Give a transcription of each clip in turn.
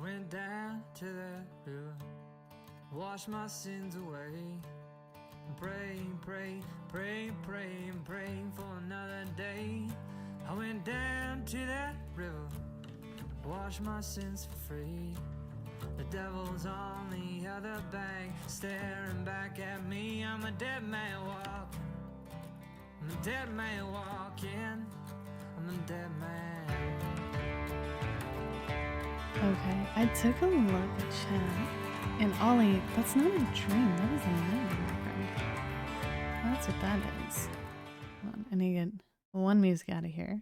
went down to the river, washed my sins away. Praying, praying, praying, praying, praying for another day. I went down to that river, washed my sins for free. The devil's on the other bank, staring back at me. I'm a dead man walking. I'm a dead man walking. I'm a dead man. Okay, I took a look at chat, and Ollie, that's not a dream, that is a nightmare, my friend. That's what that is. Hold on, I need to get one music out of here.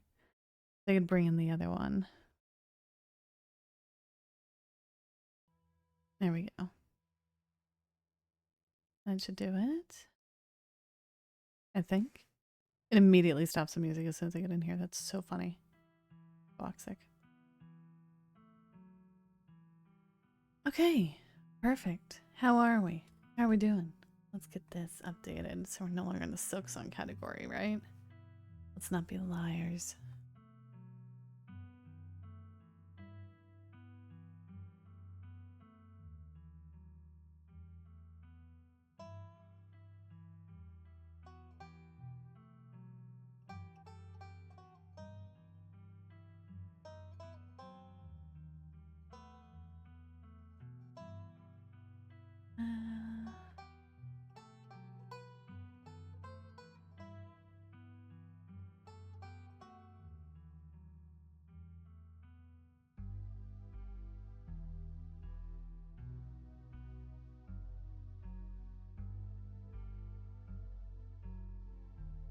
They could bring in the other one. There we go. That should do it. I think. It immediately stops the music as soon as I get in here. That's so funny. Toxic. Okay, perfect. How are we? How are we doing? Let's get this updated so we're no longer in the Silk Song category, right? Let's not be liars.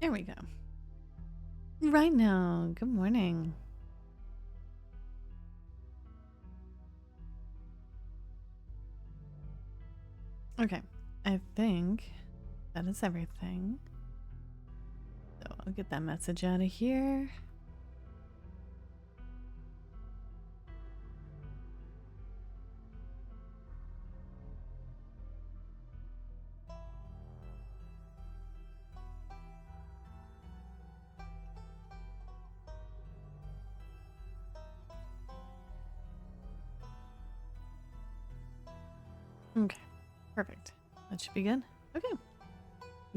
There we go. Right now, good morning. Okay, I think that is everything. So I'll get that message out of here. Okay, perfect. That should be good. Okay,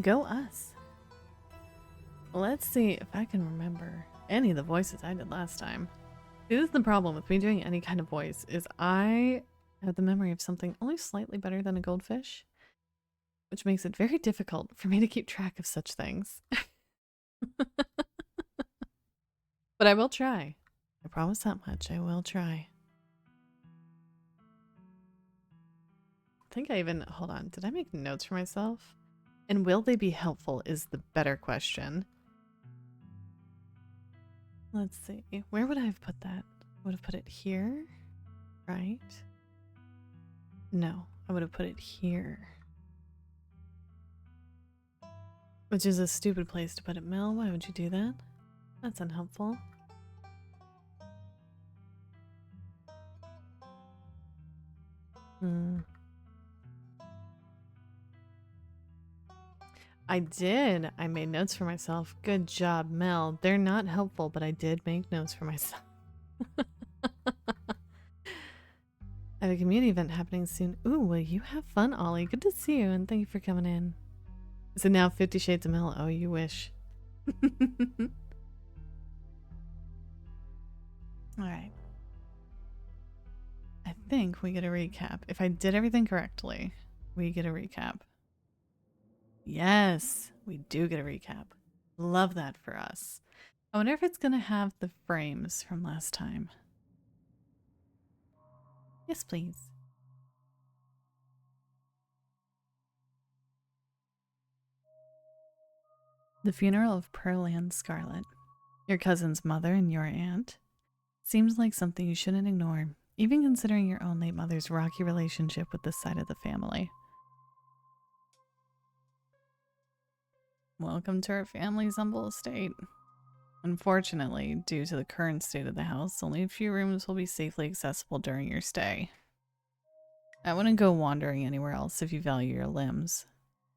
go us. Let's see if I can remember any of the voices I did last time. This is the problem with me doing any kind of voice, is I have the memory of something only slightly better than a goldfish, which makes it very difficult for me to keep track of such things. But I will try. I promise that much. I will try. I think I even... Hold on. Did I make notes for myself? And will they be helpful is the better question. Let's see. Where would I have put that? I would have put it here, right? No, I would have put it here. Which is a stupid place to put it, Mel. Why would you do that? That's unhelpful. I did. I made notes for myself. Good job, Mel. They're not helpful, but I did make notes for myself. I have a community event happening soon. Ooh, will you have fun, Ollie? Good to see you, and thank you for coming in. Is it now 50 Shades of Mel? Oh, you wish. Alright. I think we get a recap. If I did everything correctly, we get a recap. Yes, we do get a recap. Love that for us. I wonder if it's going to have the frames from last time. Yes, please. The funeral of Pearl and Scarlet, your cousin's mother and your aunt, seems like something you shouldn't ignore, even considering your own late mother's rocky relationship with this side of the family. Welcome to our family's humble estate. Unfortunately, due to the current state of the house, only a few rooms will be safely accessible during your stay. I wouldn't go wandering anywhere else if you value your limbs.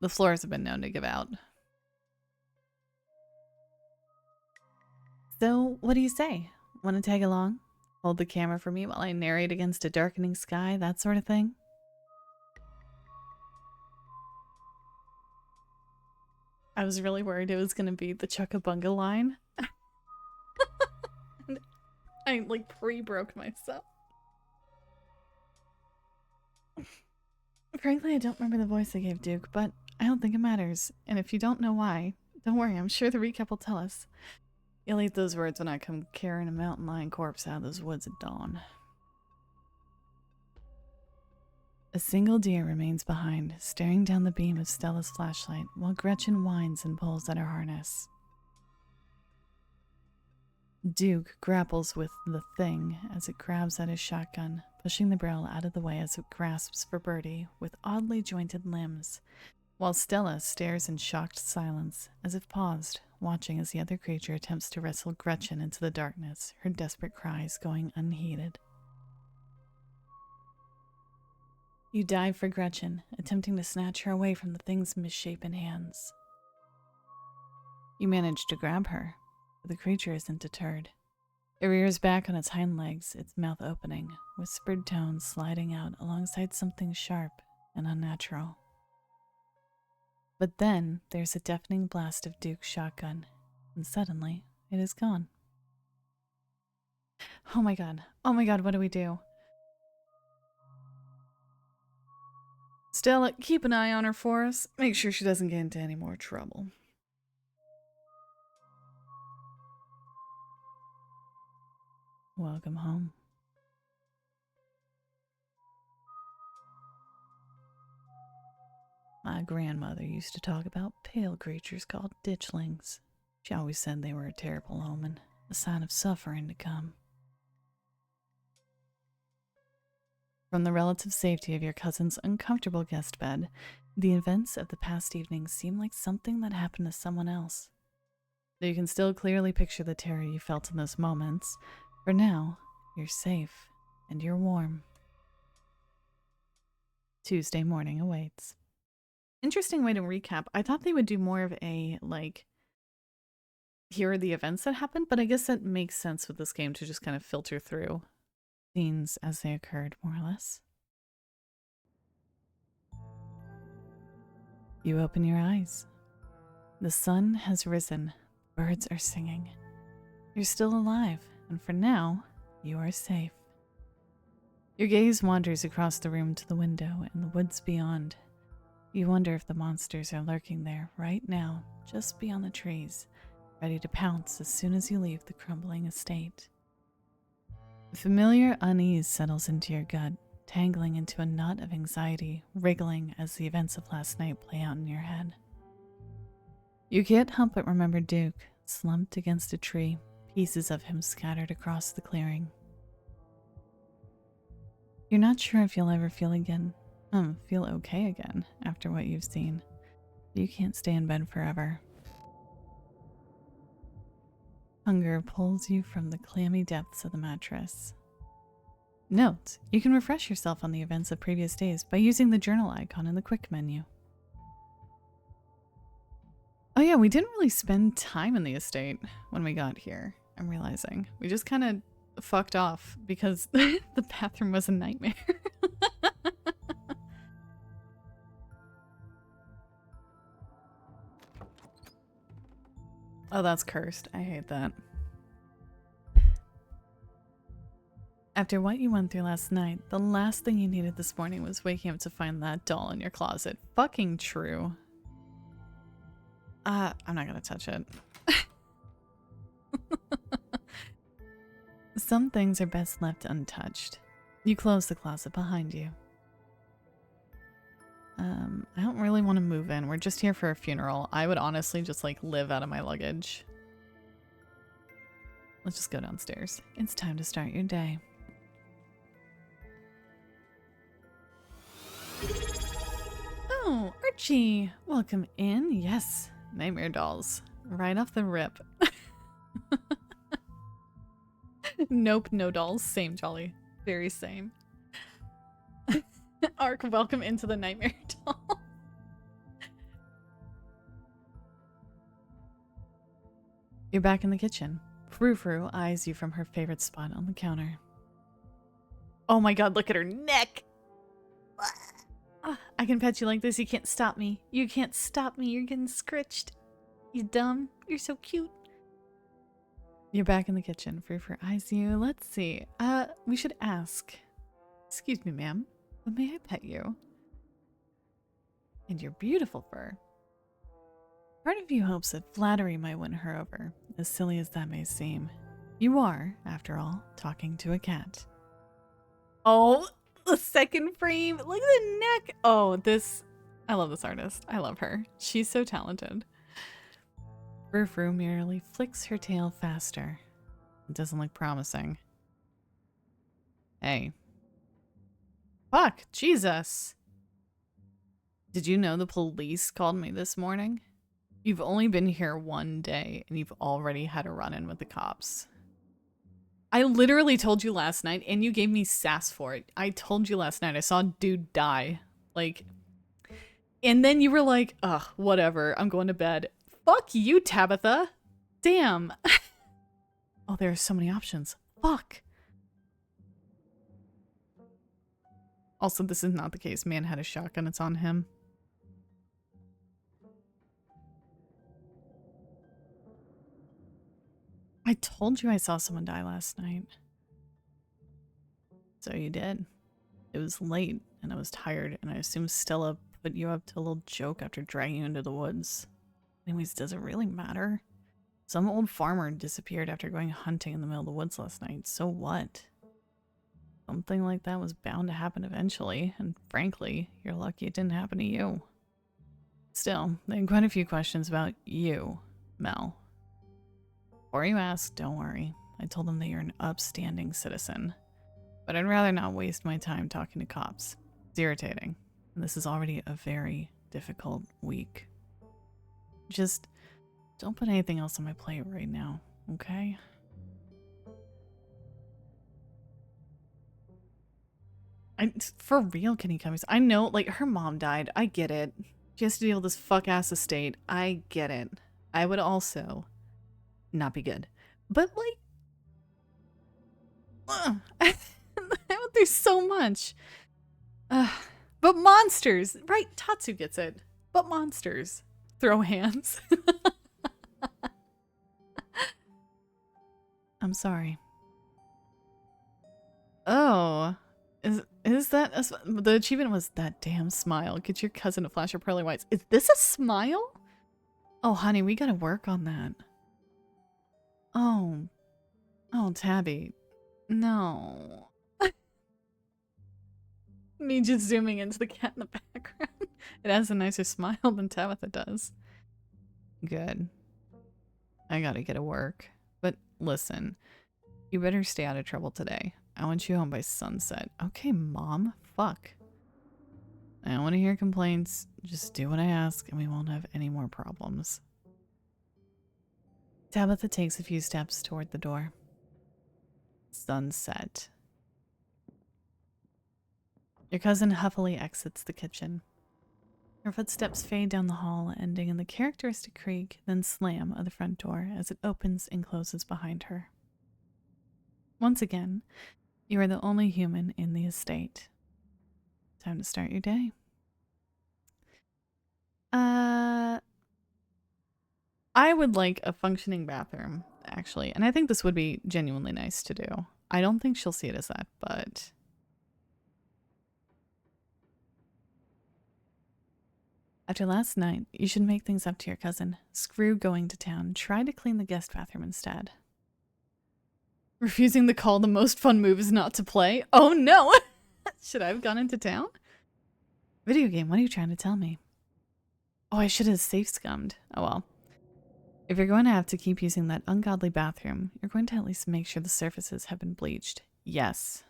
The floors have been known to give out. So, what do you say? Want to tag along? Hold the camera for me while I narrate against a darkening sky, that sort of thing. I was really worried it was going to be the Chuckabunga line. I like pre-broke myself. Frankly, I don't remember the voice I gave Duke, but I don't think it matters. And if you don't know why, don't worry, I'm sure the recap will tell us. You'll eat those words when I come carrying a mountain lion corpse out of those woods at dawn. A single deer remains behind, staring down the beam of Stella's flashlight while Gretchen whines and pulls at her harness. Duke grapples with the thing as it grabs at his shotgun, pushing the barrel out of the way as it grasps for Birdie with oddly jointed limbs, while Stella stares in shocked silence, as if paused, watching as the other creature attempts to wrestle Gretchen into the darkness, her desperate cries going unheeded. You dive for Gretchen, attempting to snatch her away from the thing's misshapen hands. You manage to grab her, but the creature isn't deterred. It rears back on its hind legs, its mouth opening, whispered tones sliding out alongside something sharp and unnatural. But then there's a deafening blast of Duke's shotgun, and suddenly it is gone. Oh my god, what do we do? Stella, keep an eye on her for us. Make sure she doesn't get into any more trouble. Welcome home. My grandmother used to talk about pale creatures called ditchlings. She always said they were a terrible omen, a sign of suffering to come. From the relative safety of your cousin's uncomfortable guest bed, the events of the past evening seem like something that happened to someone else. Though you can still clearly picture the terror you felt in those moments, for now, you're safe and you're warm. Tuesday morning awaits. Interesting way to recap. I thought they would do more of a, like, here are the events that happened, but I guess that makes sense with this game to just kind of filter through scenes as they occurred, more or less. You open your eyes. The sun has risen. Birds are singing. You're still alive, and for now, you are safe. Your gaze wanders across the room to the window and the woods beyond. You wonder if the monsters are lurking there right now, just beyond the trees, ready to pounce as soon as you leave the crumbling estate. A familiar unease settles into your gut, tangling into a knot of anxiety, wriggling as the events of last night play out in your head. You can't help but remember Duke, slumped against a tree, pieces of him scattered across the clearing. You're not sure if you'll ever feel okay again after what you've seen. You can't stay in bed forever. Hunger pulls you from the clammy depths of the mattress. Note, you can refresh yourself on the events of previous days by using the journal icon in the quick menu. Oh yeah, we didn't really spend time in the estate when we got here, I'm realizing. We just kind of fucked off because the bathroom was a nightmare. Oh, that's cursed. I hate that. After what you went through last night, the last thing you needed this morning was waking up to find that doll in your closet. Fucking true. I'm not gonna touch it. Some things are best left untouched. You close the closet behind you. I don't really want to move in. We're just here for a funeral. I would honestly just like live out of my luggage. Let's just go downstairs. It's time to start your day. Oh, Archie! Welcome in. Yes, nightmare dolls. Right off the rip. Nope, no dolls. Same jolly. Very same. Ark, welcome into the nightmare doll. You're back in the kitchen. Frou-Frou eyes you from her favorite spot on the counter. Oh my god, look at her neck! I can pet you like this. You can't stop me. You can't stop me. You're getting scritched. You dumb. You're so cute. You're back in the kitchen. Free for eyes you. Let's see. We should ask. Excuse me, ma'am. But may I pet you? And your beautiful fur. Part of you hopes that flattery might win her over, as silly as that may seem. You are, after all, talking to a cat. Oh, the second frame. Look at the neck. Oh, this. I love this artist. I love her. She's so talented. Frou-Frou merely flicks her tail faster. It doesn't look promising. Hey. Fuck, Jesus. Did you know the police called me this morning? You've only been here one day and you've already had a run-in with the cops. I literally told you last night and you gave me sass for it. I told you last night I saw a dude die. Like, and then you were like, ugh, whatever, I'm going to bed. Fuck you, Tabitha. Damn. Oh, there are so many options. Fuck. Also, this is not the case. Man had a shotgun. It's on him. I told you I saw someone die last night. So you did. It was late, and I was tired, and I assumed Stella put you up to a little joke after dragging you into the woods. Anyways, does it really matter? Some old farmer disappeared after going hunting in the middle of the woods last night. So what? Something like that was bound to happen eventually, and frankly, you're lucky it didn't happen to you. Still, they had quite a few questions about you, Mel. Before you ask, don't worry. I told them that you're an upstanding citizen. But I'd rather not waste my time talking to cops. It's irritating. And this is already a very difficult week. Just don't put anything else on my plate right now, okay? For real, Kenny Cummings. I know, like, her mom died. I get it. She has to deal with this fuck-ass estate. I get it. I would also not be good. But, like, I went through so much. But monsters, right? Tatsu gets it. But monsters. Throw hands. I'm sorry. Oh. Is that the achievement was that damn smile. Get your cousin to flash her pearly whites. Is this a smile? Oh, honey, we gotta work on that. Oh. Oh, Tabby. No. Me just zooming into the cat in the background. It has a nicer smile than Tabitha does. Good. I gotta get to work. But listen, you better stay out of trouble today. I want you home by sunset. Okay, Mom. Fuck. I don't want to hear complaints. Just do what I ask and we won't have any more problems. Tabitha takes a few steps toward the door. Sunset. Your cousin huffily exits the kitchen. Her footsteps fade down the hall, ending in the characteristic creak, then slam of the front door as it opens and closes behind her. Once again, you are the only human in the estate. Time to start your day. I would like a functioning bathroom, actually. And I think this would be genuinely nice to do. I don't think she'll see it as that, but... After last night, you should make things up to your cousin. Screw going to town. Try to clean the guest bathroom instead. Refusing the call, the most fun move is not to play. Oh no! Should I have gone into town? Video game, what are you trying to tell me? Oh, I should have safe scummed. Oh well. If you're going to have to keep using that ungodly bathroom, you're going to at least make sure the surfaces have been bleached. Yes.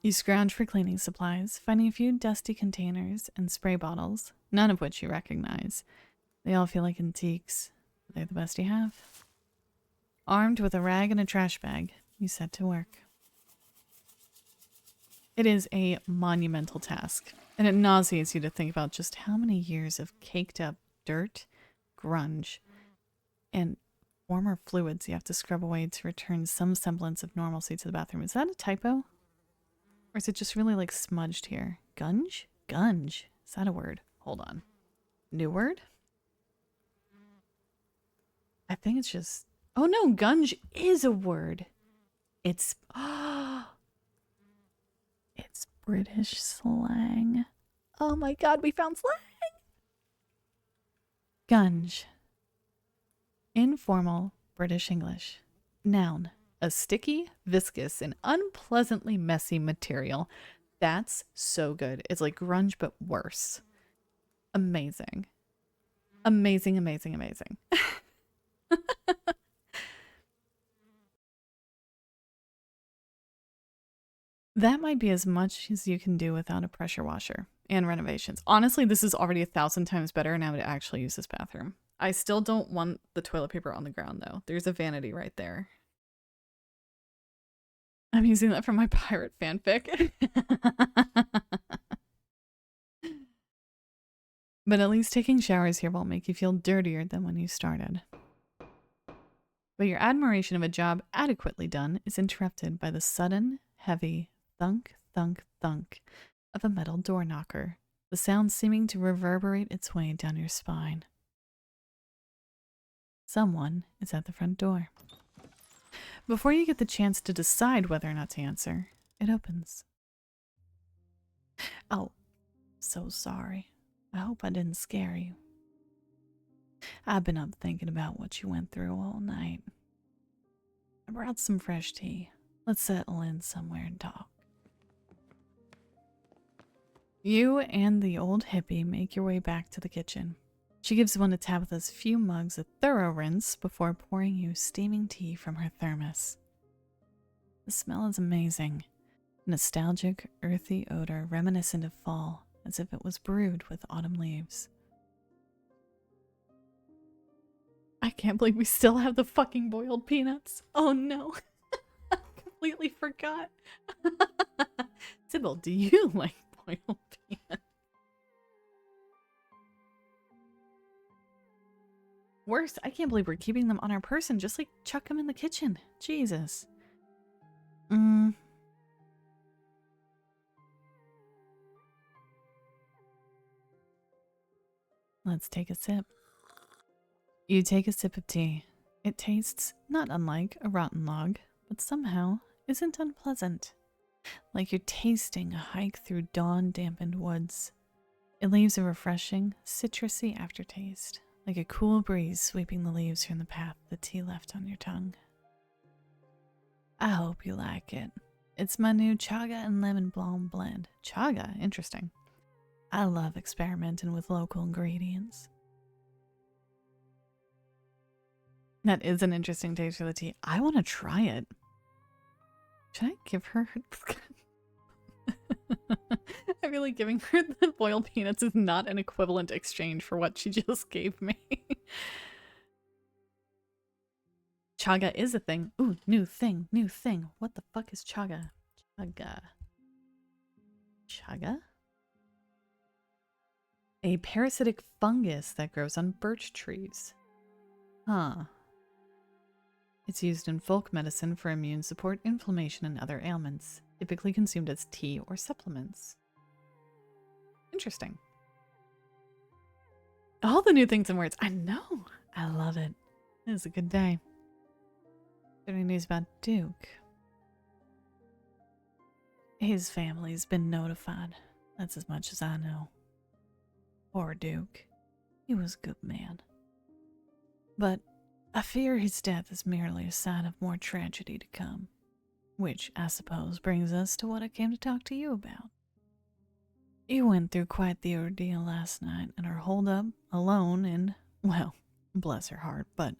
You scrounge for cleaning supplies, finding a few dusty containers and spray bottles, none of which you recognize. They all feel like antiques. They're the best you have. Armed with a rag and a trash bag, you set to work. It is a monumental task, and it nauseates you to think about just how many years of caked up dirt, grunge, and Warmer fluids you have to scrub away to return some semblance of normalcy to the bathroom. Is that a typo? Or is it just really like smudged here? Gunge? Gunge. Is that a word? Hold on. New word? I think it's just... Oh no, gunge is a word. It's... it's British slang. Oh my god, we found slang! Gunge. Informal British English. Noun. A sticky, viscous, and unpleasantly messy material. That's so good. It's like grunge, but worse. Amazing. Amazing, amazing, amazing. That might be as much as you can do without a pressure washer and renovations. Honestly, this is already 1,000 times better, and I would actually use this bathroom. I still don't want the toilet paper on the ground, though. There's a vanity right there. I'm using that for my pirate fanfic. But at least taking showers here won't make you feel dirtier than when you started. But your admiration of a job adequately done is interrupted by the sudden, heavy thunk, thunk, thunk of a metal door knocker, the sound seeming to reverberate its way down your spine. Someone is at the front door. Before you get the chance to decide whether or not to answer, it opens. Oh, so sorry. I hope I didn't scare you. I've been up thinking about what you went through all night. I brought some fresh tea. Let's settle in somewhere and talk. You and the old hippie make your way back to the kitchen. She gives one of Tabitha's few mugs a thorough rinse before pouring you steaming tea from her thermos. The smell is amazing. Nostalgic, earthy odor reminiscent of fall, as if it was brewed with autumn leaves. I can't believe we still have the fucking boiled peanuts. Oh no. I completely forgot. Sybil, do you like boiled peanuts? Worse, I can't believe we're keeping them on our person. Just like chuck them in the kitchen. Jesus. Let's take a sip. You take a sip of tea. It tastes not unlike a rotten log, but somehow isn't unpleasant. Like you're tasting a hike through dawn-dampened woods. It leaves a refreshing, citrusy aftertaste, like a cool breeze sweeping the leaves from the path the tea left on your tongue. I hope you like it. It's my new chaga and lemon balm blend. Chaga? Interesting. I love experimenting with local ingredients. That is an interesting taste for the tea. I want to try it. Should I give her... I feel like giving her the boiled peanuts is not an equivalent exchange for what she just gave me. Chaga is a thing. Ooh, new thing, new thing. What the fuck is chaga? Chaga. Chaga? A parasitic fungus that grows on birch trees. Huh. It's used in folk medicine for immune support, inflammation, and other ailments, typically consumed as tea or supplements. Interesting. All the new things and words. I know. I love it. It was a good day. Any news about Duke? His family's been notified. That's as much as I know. Poor Duke. He was a good man. But I fear his death is merely a sign of more tragedy to come. Which, I suppose, brings us to what I came to talk to you about. You went through quite the ordeal last night and are holed up, alone, and, well, bless her heart, but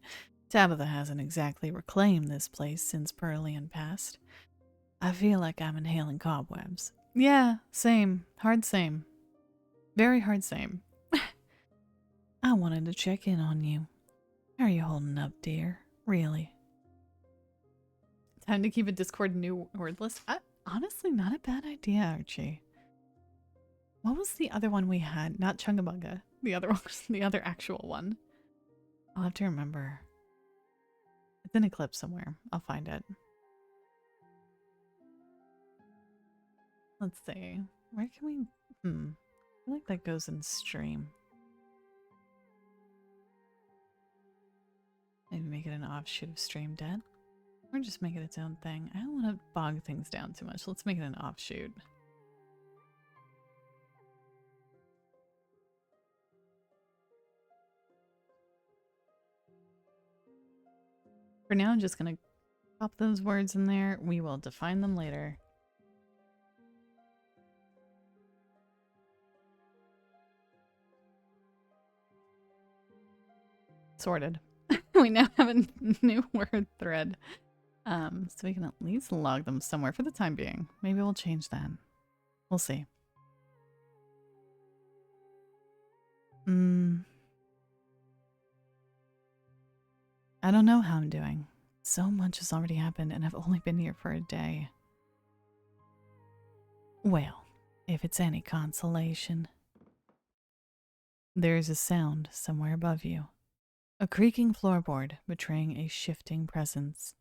Tabitha hasn't exactly reclaimed this place since Pearlian passed. I feel like I'm inhaling cobwebs. Yeah, same. Hard same. Very hard same. I wanted to check in on you. How are you holding up, dear? Really? Time to keep a Discord new word list. Honestly, not a bad idea, Archie. What was the other one we had? Not Chungabunga. The other one was the other actual one. I'll have to remember. It's in a clip somewhere. I'll find it. Let's see. Where can we... I feel like that goes in stream. Maybe make it an offshoot of Stream Dead. Or just make it its own thing. I don't want to bog things down too much. Let's make it an offshoot. For now, I'm just going to pop those words in there. We will define them later. Sorted. We now have a new word thread. So we can at least log them somewhere for the time being. Maybe we'll change that. We'll see. I don't know how I'm doing. So much has already happened and I've only been here for a day. Well, if it's any consolation. There is a sound somewhere above you. A creaking floorboard betraying a shifting presence.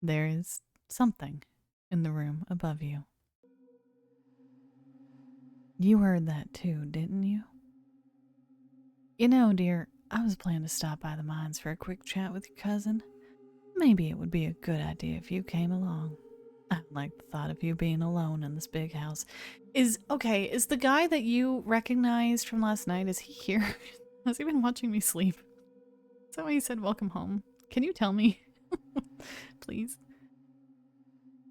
There is something in the room above you. You heard that too, didn't you? You know, dear, I was planning to stop by the mines for a quick chat with your cousin. Maybe it would be a good idea if you came along. I like the thought of you being alone in this big house. Is the guy that you recognized from last night, is he here? Has he been watching me sleep? Is that why he said welcome home? Can you tell me? Please?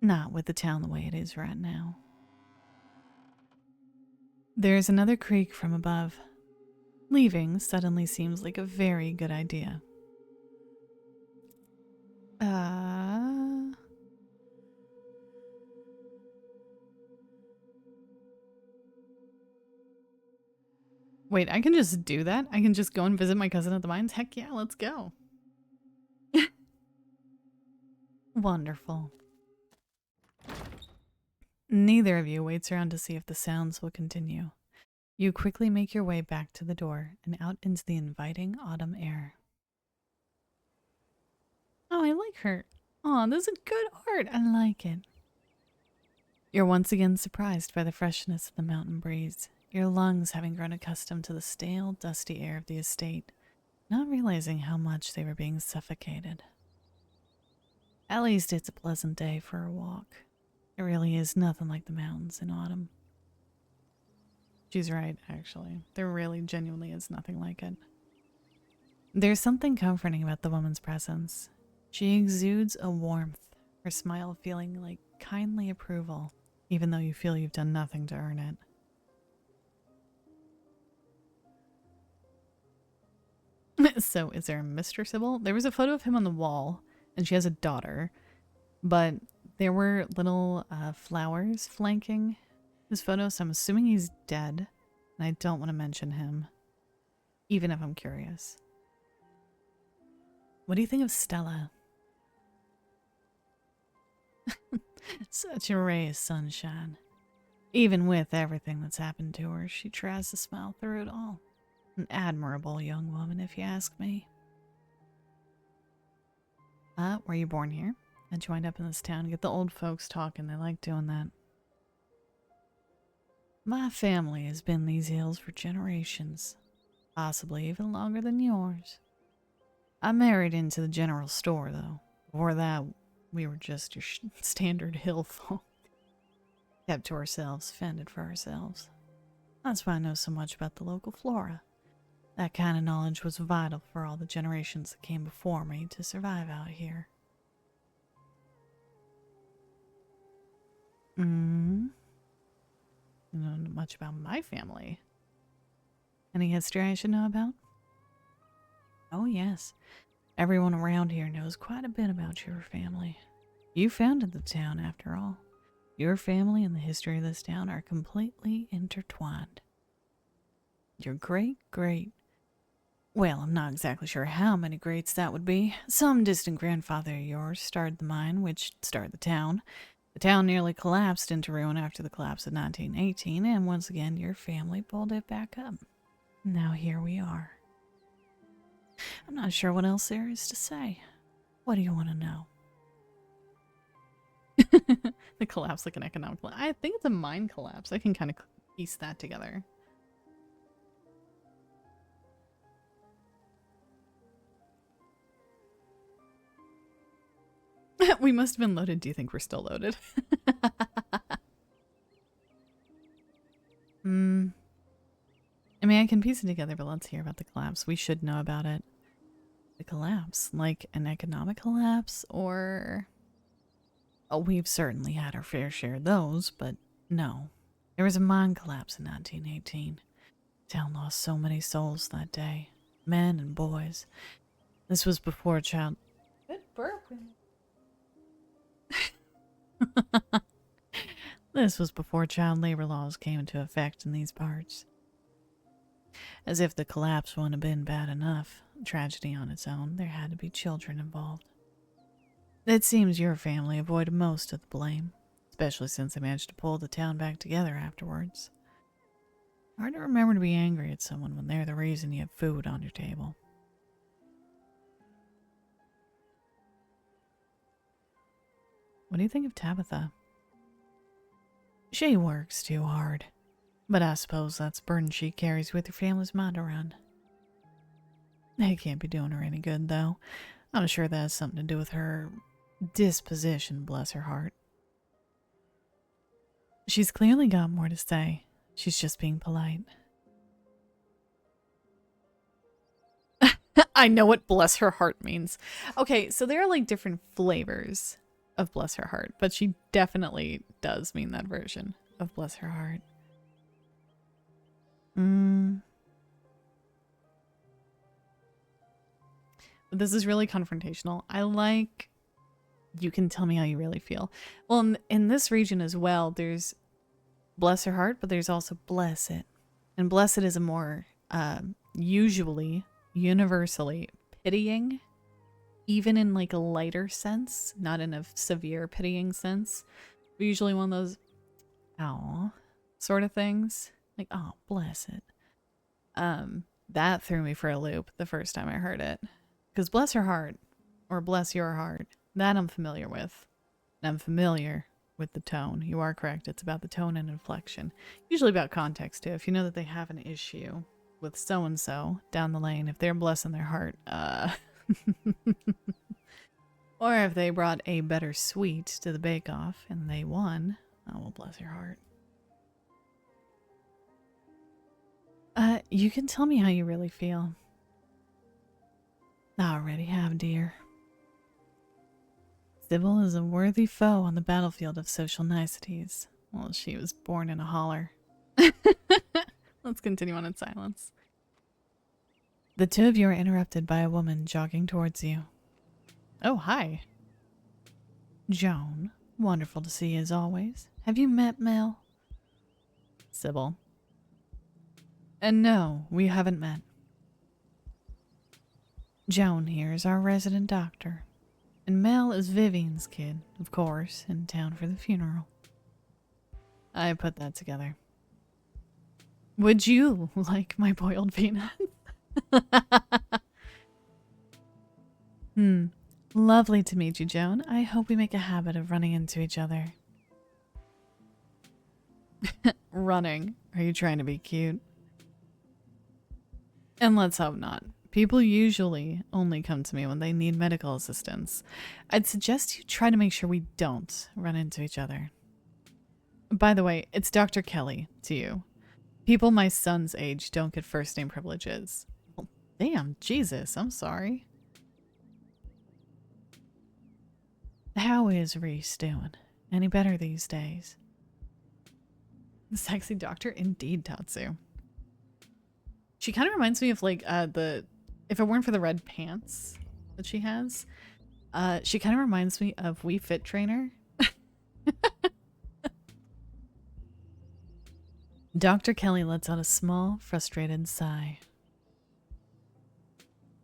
Not with the town the way it is right now. There's another creak from above. Leaving suddenly seems like a very good idea. Wait, I can just do that? I can just go and visit my cousin at the mines? Heck yeah, let's go. Wonderful. Neither of you waits around to see if the sounds will continue. You quickly make your way back to the door and out into the inviting autumn air. Oh, I like her. Oh, this is good art. I like it. You're once again surprised by the freshness of the mountain breeze, your lungs having grown accustomed to the stale, dusty air of the estate, not realizing how much they were being suffocated. At least it's a pleasant day for a walk. It really is nothing like the mountains in autumn. She's right, actually. There really genuinely is nothing like it. There's something comforting about the woman's presence. She exudes a warmth, her smile feeling like kindly approval, even though you feel you've done nothing to earn it. So, is there a Mr. Sybil? There was a photo of him on the wall, and she has a daughter, but there were little flowers flanking his photo, so I'm assuming he's dead, and I don't want to mention him, even if I'm curious. What do you think of Stella? Such a ray of sunshine. Even with everything that's happened to her, she tries to smile through it all. An admirable young woman, if you ask me. Were you born here? How'd you wind up in this town? Get the old folks talking. They like doing that. My family has been in these hills for generations. Possibly even longer than yours. I married into the general store, though. Before that, we were just your standard hill folk. Kept to ourselves, fended for ourselves. That's why I know so much about the local flora. That kind of knowledge was vital for all the generations that came before me to survive out here. You know much about my family. Any history I should know about? Oh yes. Everyone around here knows quite a bit about your family. You founded the town, after all. Your family and the history of this town are completely intertwined. Your well, I'm not exactly sure how many greats that would be. Some distant grandfather of yours started the mine, which started the town. The town nearly collapsed into ruin after the collapse of 1918, and once again your family pulled it back up. Now here we are. I'm not sure what else there is to say. What do you want to know? The collapse like an economic... I think it's a mind collapse. I can kind of piece that together. We must have been loaded. Do you think we're still loaded? I mean, I can piece it together, but let's hear about the collapse. We should know about it. The collapse? Like an economic collapse? Or... Oh, we've certainly had our fair share of those, but no. There was a mine collapse in 1918. Town lost so many souls that day. Men and boys. This was before child... Good burp. This was before child labor laws came into effect in these parts. As if the collapse wouldn't have been bad enough, tragedy on its own, there had to be children involved. It seems your family avoided most of the blame, especially since they managed to pull the town back together afterwards. Hard to remember to be angry at someone when they're the reason you have food on your table. What do you think of Tabitha? She works too hard, but I suppose that's a burden she carries with her family's mind around. They can't be doing her any good, though. I'm sure that has something to do with her disposition, bless her heart. She's clearly got more to say. She's just being polite. I know what bless her heart means. Okay, so there are like different flavors of bless her heart, but she definitely does mean that version of bless her heart. This is really confrontational. I like, you can tell me how you really feel. Well, in this region as well, there's bless her heart, but there's also bless it. And bless it is a more usually, universally pitying, even in like a lighter sense, not in a severe pitying sense. But usually one of those, aw, sort of things. Like, oh, bless it. That threw me for a loop the first time I heard it. Because bless her heart, or bless your heart, that I'm familiar with. And I'm familiar with the tone. You are correct. It's about the tone and inflection. Usually about context, too. If you know that they have an issue with so-and-so down the lane, if they're blessing their heart, or if they brought a better sweet to the bake-off and they won, oh, well, bless your heart. You can tell me how you really feel. I already have, dear. Sybil is a worthy foe on the battlefield of social niceties. Well, she was born in a holler. Let's continue on in silence. The two of you are interrupted by a woman jogging towards you. Oh, hi. Joan, wonderful to see you as always. Have you met Mel? Sybil. And no, we haven't met. Joan here is our resident doctor. And Mel is Vivian's kid, of course, in town for the funeral. I put that together. Would you like my boiled peanuts? Lovely to meet you, Joan. I hope we make a habit of running into each other. Running. Are you trying to be cute? And let's hope not. People usually only come to me when they need medical assistance. I'd suggest you try to make sure we don't run into each other. By the way, it's Dr. Kelly to you. People my son's age don't get first name privileges. Well, damn, Jesus, I'm sorry. How is Reese doing? Any better these days? The sexy doctor? Indeed, Tatsu. She kind of reminds me of like if it weren't for the red pants that she has, she kind of reminds me of Wii Fit Trainer. Dr. Kelly lets out a small, frustrated sigh.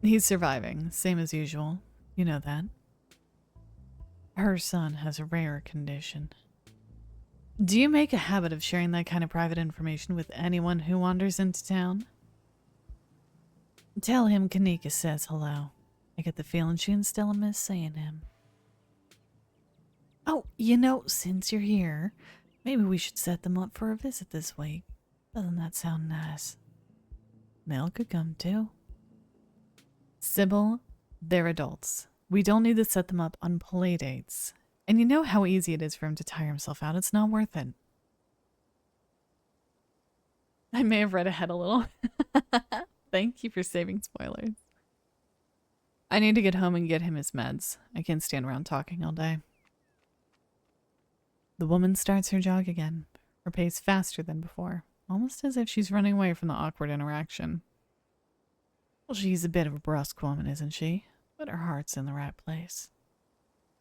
He's surviving, same as usual. You know that. Her son has a rare condition. Do you make a habit of sharing that kind of private information with anyone who wanders into town? Tell him Kanika says hello. I get the feeling she and Stella miss seeing him. Oh, you know, since you're here, maybe we should set them up for a visit this week. Doesn't that sound nice? Mel could come too. Sybil, they're adults. We don't need to set them up on play dates. And you know how easy it is for him to tire himself out. It's not worth it. I may have read ahead a little. Thank you for saving spoilers. I need to get home and get him his meds. I can't stand around talking all day. The woman starts her jog again, her pace faster than before, almost as if she's running away from the awkward interaction. Well, she's a bit of a brusque woman, isn't she? But her heart's in the right place.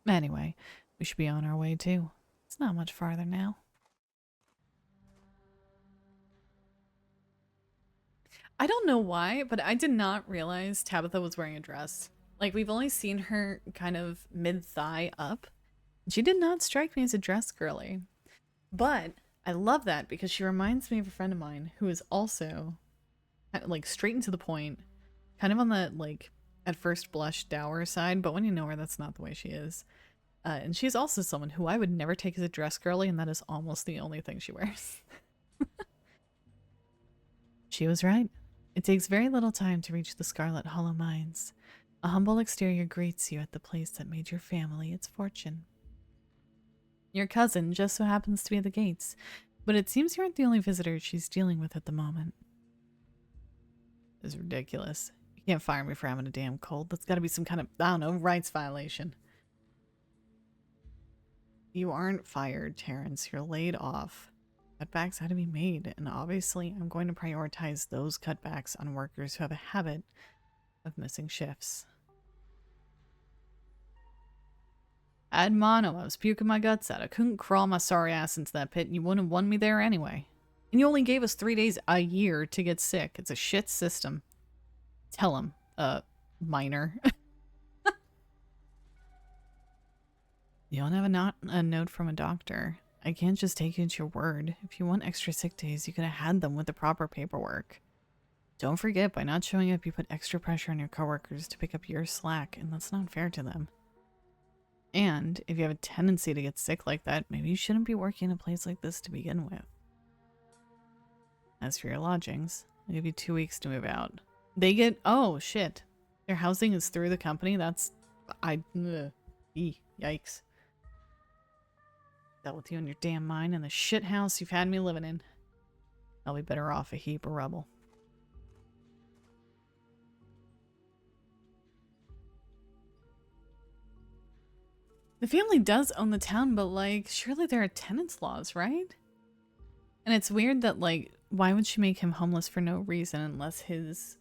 Anyway, we should be on our way too. It's not much farther now. I don't know why, but I did not realize Tabitha was wearing a dress. Like, we've only seen her kind of mid-thigh up. She did not strike me as a dress girly. But I love that because she reminds me of a friend of mine who is also, like, straight and to the point, kind of on the, like, at first blush dour side, but when you know her, that's not the way she is. And she's also someone who I would never take as a dress girly, and that is almost the only thing she wears. She was right. It takes very little time to reach the Scarlet Hollow mines. A humble exterior greets you at the place that made your family its fortune. Your cousin just so happens to be at the gates, but it seems you aren't the only visitor she's dealing with at the moment. This is ridiculous. You can't fire me for having a damn cold. That's gotta be some kind of, I don't know, rights violation. You aren't fired, Terrence. You're laid off. Cutbacks had to be made, and obviously I'm going to prioritize those cutbacks on workers who have a habit of missing shifts. I had mono. I was puking my guts out. I couldn't crawl my sorry ass into that pit, and you wouldn't have won me there anyway. And you only gave us 3 days a year to get sick. It's a shit system. Tell him, minor. You don't have a note from a doctor. I can't just take you at your word. If you want extra sick days, you could have had them with the proper paperwork. Don't forget, by not showing up, you put extra pressure on your coworkers to pick up your slack, and that's not fair to them. And if you have a tendency to get sick like that, maybe you shouldn't be working in a place like this to begin with. As for your lodgings, I'll give you 2 weeks to move out. They get, oh shit, their housing is through the company? That's, yikes. Dealt with you and your damn mind and the shit house you've had me living in. I'll be better off a heap of rubble. The family does own the town, but, like, surely there are tenants laws, right? And it's weird that, like, why would she make him homeless for no reason unless his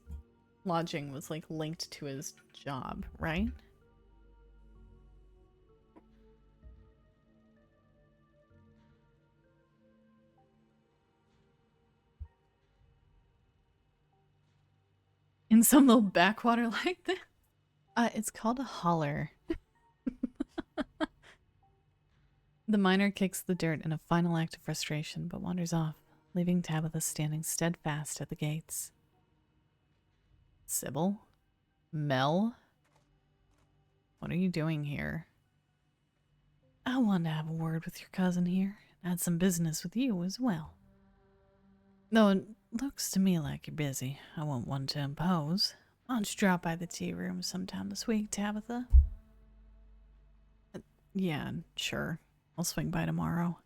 lodging was, like, linked to his job, right? In some little backwater like that? It's called a holler. The miner kicks the dirt in a final act of frustration, but wanders off, leaving Tabitha standing steadfast at the gates. Sybil? Mel? What are you doing here? I want to have a word with your cousin here, and add some business with you as well. Though it looks to me like you're busy, I won't want to impose. Why don't you drop by the tea room sometime this week, Tabitha? Yeah, sure. I'll swing by tomorrow.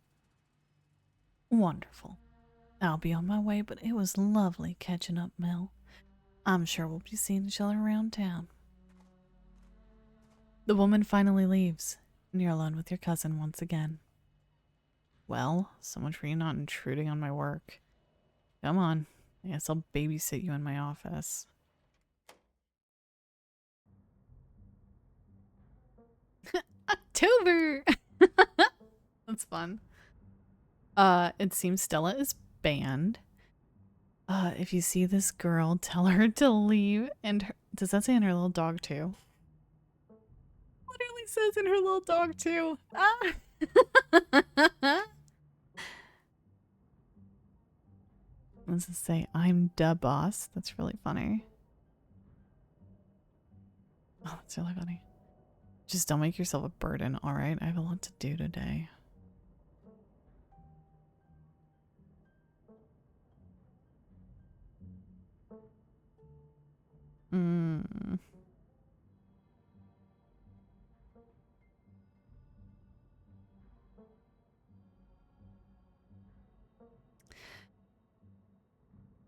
Wonderful. I'll be on my way, but it was lovely catching up, Mel. I'm sure we'll be seeing each other around town. The woman finally leaves, and you're alone with your cousin once again. Well, so much for you not intruding on my work. Come on, I guess I'll babysit you in my office. October! That's fun. It seems Stella is banned. If you see this girl, tell her to leave. And her, does that say in her little dog too? Literally says in her little dog too. Ah! What does it say? I'm da boss. That's really funny. Oh, that's really funny. Just don't make yourself a burden, alright? I have a lot to do today.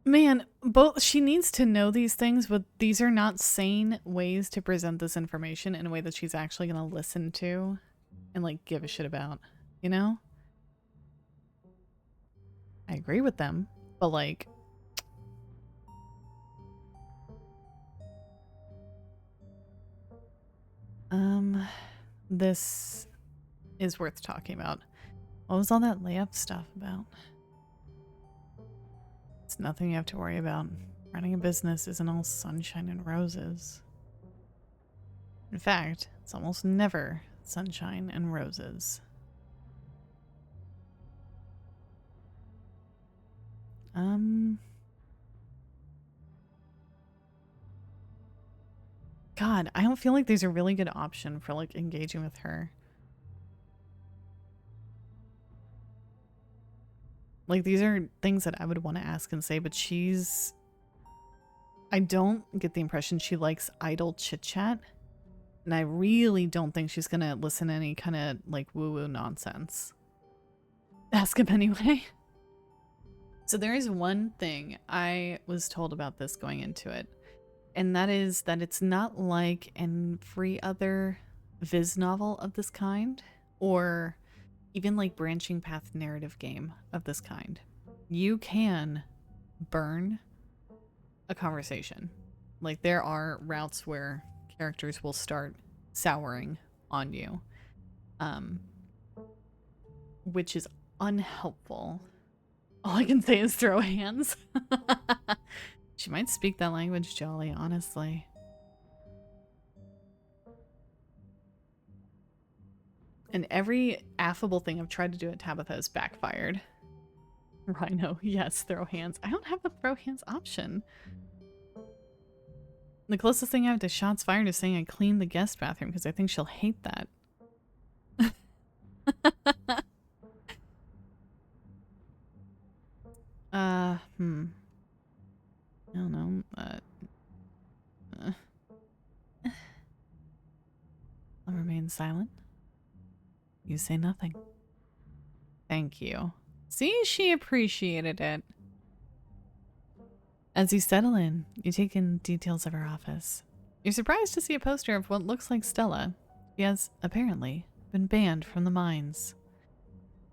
Man, both she needs to know these things, but these are not sane ways to present this information in a way that she's actually gonna listen to and like give a shit about, you know? I agree with them, but like this is worth talking about. What was all that layup stuff about? It's nothing you have to worry about. Running a business isn't all sunshine and roses. In fact, it's almost never sunshine and roses. God, I don't feel like there's a really good option for like engaging with her. Like these are things that I would want to ask and say, but I don't get the impression she likes idle chit chat. And I really don't think she's gonna listen to any kind of like woo-woo nonsense. Ask him anyway. So there is one thing I was told about this going into it. And that is that it's not like every other Viz novel of this kind, or even like branching path narrative game of this kind. You can burn a conversation. Like there are routes where characters will start souring on you, which is unhelpful. All I can say is throw hands. She might speak that language, Jolly, honestly. And every affable thing I've tried to do at Tabitha has backfired. Rhino, yes, throw hands. I don't have the throw hands option. The closest thing I have to shots fired is saying I cleaned the guest bathroom because I think she'll hate that. I don't know. I'll remain silent. You say nothing. Thank you. See, she appreciated it. As you settle in, you take in details of her office. You're surprised to see a poster of what looks like Stella. She has, apparently, been banned from the mines.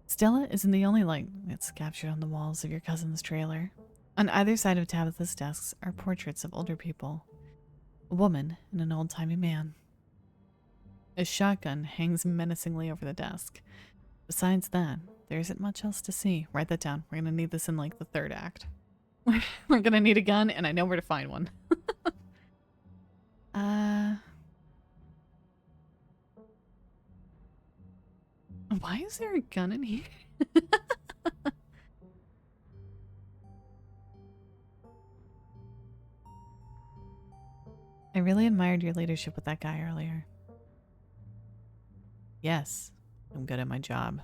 Stella isn't the only light that's captured on the walls of your cousin's trailer. On either side of Tabitha's desks are portraits of older people. A woman and an old-timey man. A shotgun hangs menacingly over the desk. Besides that, there isn't much else to see. Write that down. We're gonna need this in like the third act. We're gonna need a gun, and I know where to find one. Why is there a gun in here? I really admired your leadership with that guy earlier. Yes, I'm good at my job.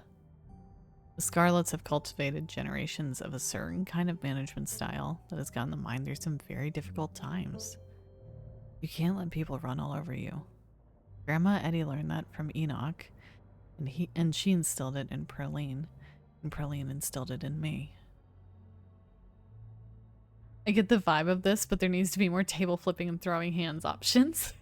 The Scarlets have cultivated generations of a certain kind of management style that has gotten the mine through some very difficult times. You can't let people run all over you. Grandma Eddie learned that from Enoch, and she instilled it in Perline, and Perline instilled it in me. I get the vibe of this, but there needs to be more table flipping and throwing hands options.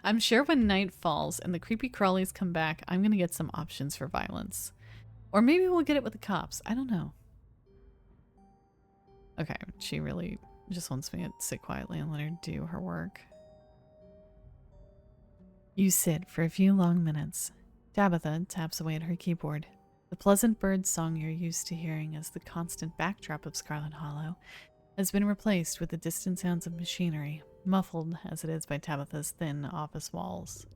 I'm sure when night falls and the creepy crawlies come back, I'm going to get some options for violence. Or maybe we'll get it with the cops. I don't know. Okay, she really just wants me to sit quietly and let her do her work. You sit for a few long minutes. Tabitha taps away at her keyboard. The pleasant bird song you're used to hearing as the constant backdrop of Scarlet Hollow has been replaced with the distant sounds of machinery, muffled as it is by Tabitha's thin office walls.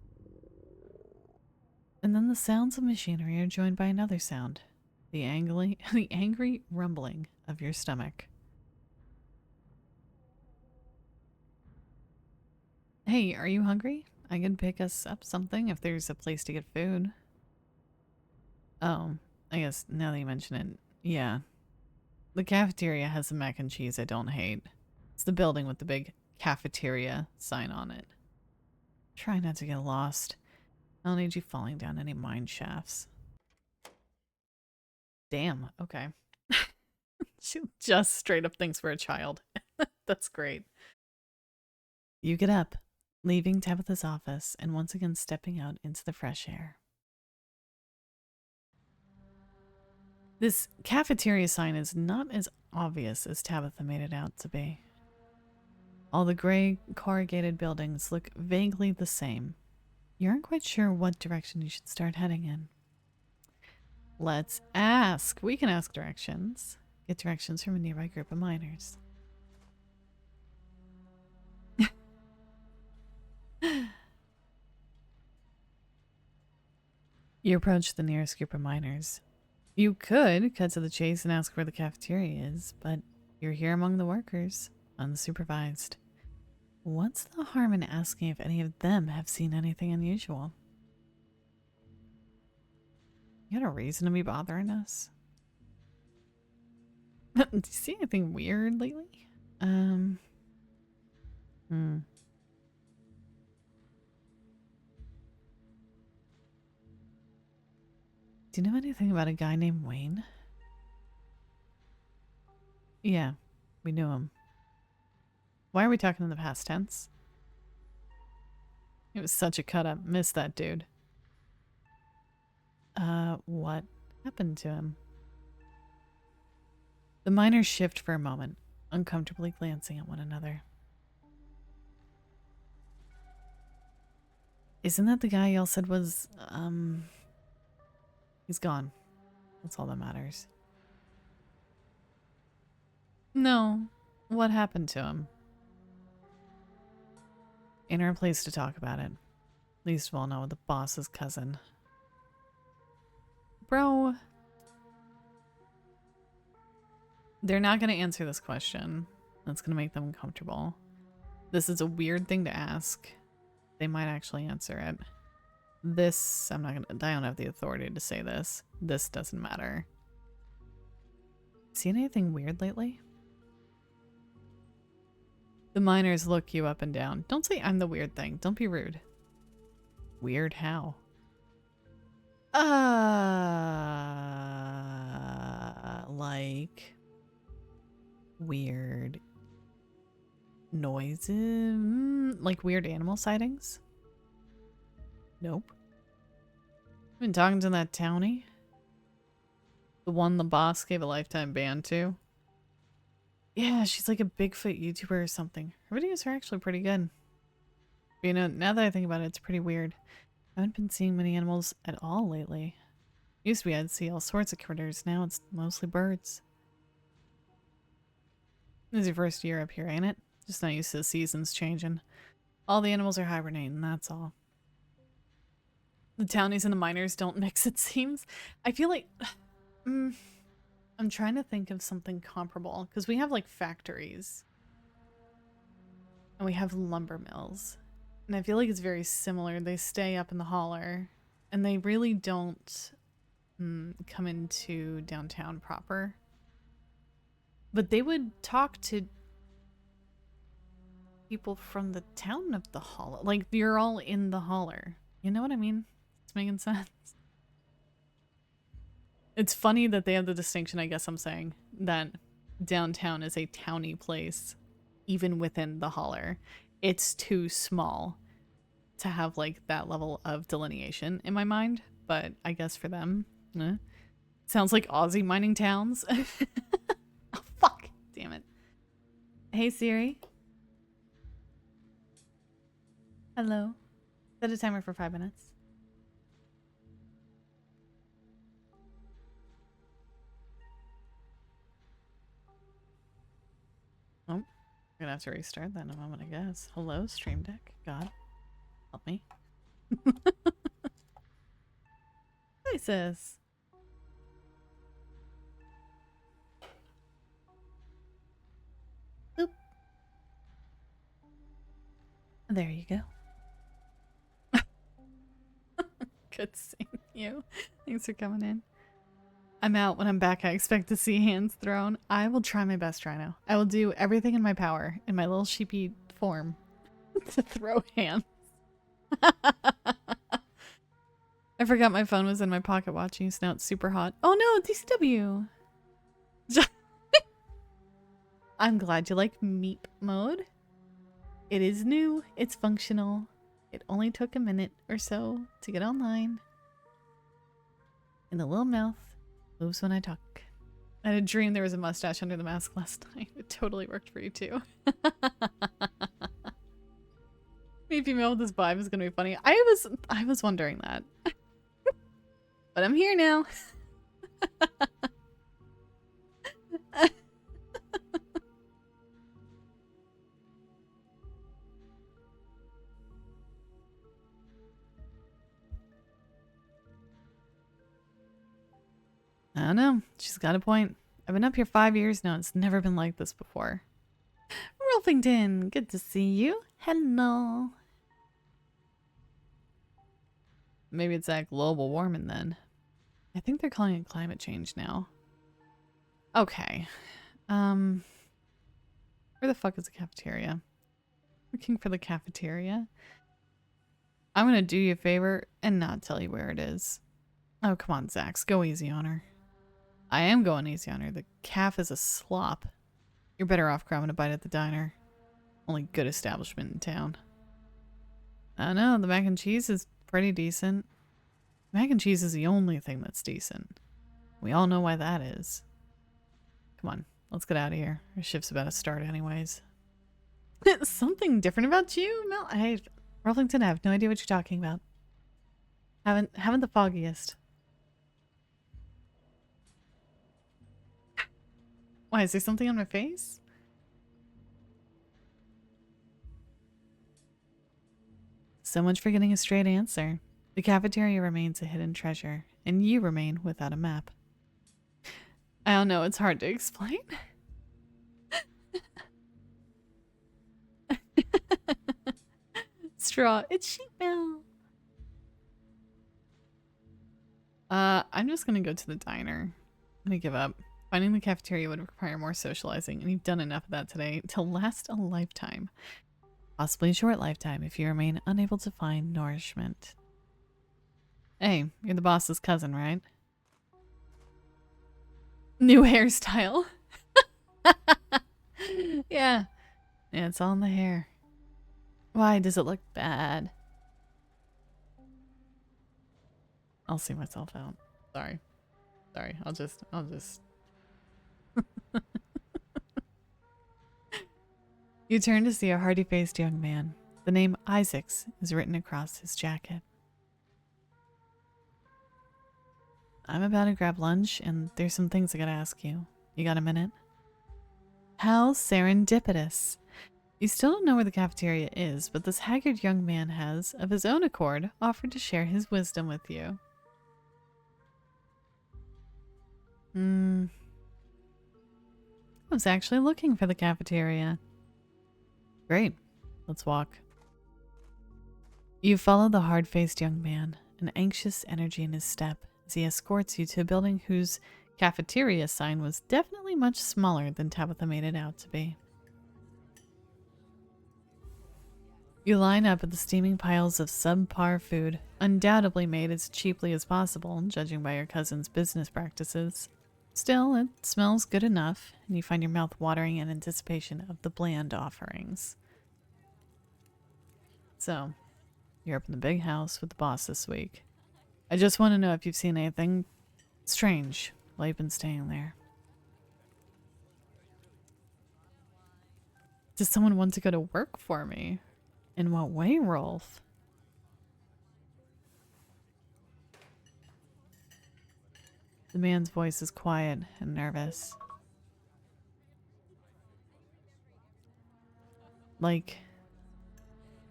And then the sounds of machinery are joined by another sound, the angry rumbling of your stomach. Hey, are you hungry? I can pick us up something if there's a place to get food. Oh, I guess now that you mention it, yeah. The cafeteria has some mac and cheese I don't hate. It's the building with the big cafeteria sign on it. Try not to get lost. I don't need you falling down any mine shafts. Damn, okay. She just straight up thinks we're a child. That's great. You get up, leaving Tabitha's office and once again stepping out into the fresh air. This cafeteria sign is not as obvious as Tabitha made it out to be. All the gray corrugated buildings look vaguely the same. You aren't quite sure what direction you should start heading in. Let's ask. We can ask directions. Get directions from a nearby group of miners. You approach the nearest group of miners. You could cut to the chase and ask where the cafeteria is, but you're here among the workers, unsupervised. What's the harm in asking if any of them have seen anything unusual? You got a reason to be bothering us? Do you see anything weird lately? Do you know anything about a guy named Wayne? Yeah, we knew him. Why are we talking in the past tense? It was such a cut up. Missed that dude. What happened to him? The miners shift for a moment, uncomfortably glancing at one another. Isn't that the guy y'all said was, he's gone. That's all that matters. No. What happened to him? Ain't our place to talk about it. Least of all know the boss's cousin. Bro. They're not going to answer this question. That's going to make them uncomfortable. This is a weird thing to ask. They might actually answer it. This, I don't have the authority to say this. This doesn't matter. Seen anything weird lately? The miners look you up and down. Don't say I'm the weird thing. Don't be rude. Weird how? Like weird noises? Like weird animal sightings? Nope. Been talking to that townie? The one the boss gave a lifetime ban to? Yeah, she's like a Bigfoot YouTuber or something. Her videos are actually pretty good. But, you know, now that I think about it, it's pretty weird. I haven't been seeing many animals at all lately. Used to be I'd see all sorts of critters. Now it's mostly birds. This is your first year up here, ain't it? Just not used to the seasons changing. All the animals are hibernating, that's all. The townies and the miners don't mix, it seems. I feel like... I'm trying to think of something comparable. Because we have, like, factories. And we have lumber mills. And I feel like it's very similar. They stay up in the holler. And they really don't come into downtown proper. But they would talk to people from the town of the holler. Like, you're all in the holler. You know what I mean? It's making sense. It's funny that they have the distinction, I guess I'm saying, that downtown is a towny place, even within the holler. It's too small to have, like, that level of delineation in my mind, but I guess for them, sounds like Aussie mining towns. Oh, fuck. Damn it. Hey, Siri. Hello. Set a timer for 5 minutes. Oh, I'm gonna have to restart that in a moment, I guess. Hello, Stream Deck. God, help me. Hi, sis. Boop. There you go. Good seeing you. Thanks for coming in. I'm out. When I'm back, I expect to see hands thrown. I will try my best, Rhino. I will do everything in my power, in my little sheepy form, to throw hands. I forgot my phone was in my pocket watching, so now it's super hot. Oh no, DCW! I'm glad you like Meep mode. It is new, it's functional. It only took a minute or so to get online. And the little mouth moves when I talk. I had a dream there was a mustache under the mask last night. It totally worked for you too. Me female with this vibe is gonna be funny. I was wondering that. But I'm here now. I don't know. She's got a point. I've been up here 5 years now. It's never been like this before. Rolfington, good to see you. Hello. Maybe it's that global warming then. I think they're calling it climate change now. Okay. Where the fuck is the cafeteria? Looking for the cafeteria. I'm gonna do you a favor and not tell you where it is. Oh, come on, Zax. Go easy on her. I am going easy on her. The calf is a slop. You're better off grabbing a bite at the diner. Only good establishment in town. I don't know. The mac and cheese is pretty decent. Mac and cheese is the only thing that's decent. We all know why that is. Come on. Let's get out of here. Our shift's about to start anyways. Something different about you? Mel? Rufflington, I have no idea what you're talking about. Haven't the foggiest. Why, is there something on my face? So much for getting a straight answer. The cafeteria remains a hidden treasure, and you remain without a map. I don't know, it's hard to explain. Straw, it's sheep mail. I'm just gonna go to the diner. I'm gonna give up. Finding the cafeteria would require more socializing, and you've done enough of that today to last a lifetime. Possibly a short lifetime if you remain unable to find nourishment. Hey, you're the boss's cousin, right? New hairstyle. Yeah. Yeah, it's all in the hair. Why does it look bad? I'll see myself out. Sorry. Sorry, I'll just... You turn to see a hardy-faced young man. The name Isaacs is written across his jacket. I'm about to grab lunch, and there's some things I gotta ask you. You got a minute? How serendipitous. You still don't know where the cafeteria is, but this haggard young man has, of his own accord, offered to share his wisdom with you. I was actually looking for the cafeteria. Great. Let's walk. You follow the hard-faced young man, an anxious energy in his step, as he escorts you to a building whose cafeteria sign was definitely much smaller than Tabitha made it out to be. You line up at the steaming piles of subpar food, undoubtedly made as cheaply as possible, judging by your cousin's business practices. Still, it smells good enough, and you find your mouth watering in anticipation of the bland offerings. So, you're up in the big house with the boss this week. I just want to know if you've seen anything strange while you've been staying there. Does someone want to go to work for me? In what way, Rolf? The man's voice is quiet and nervous. Like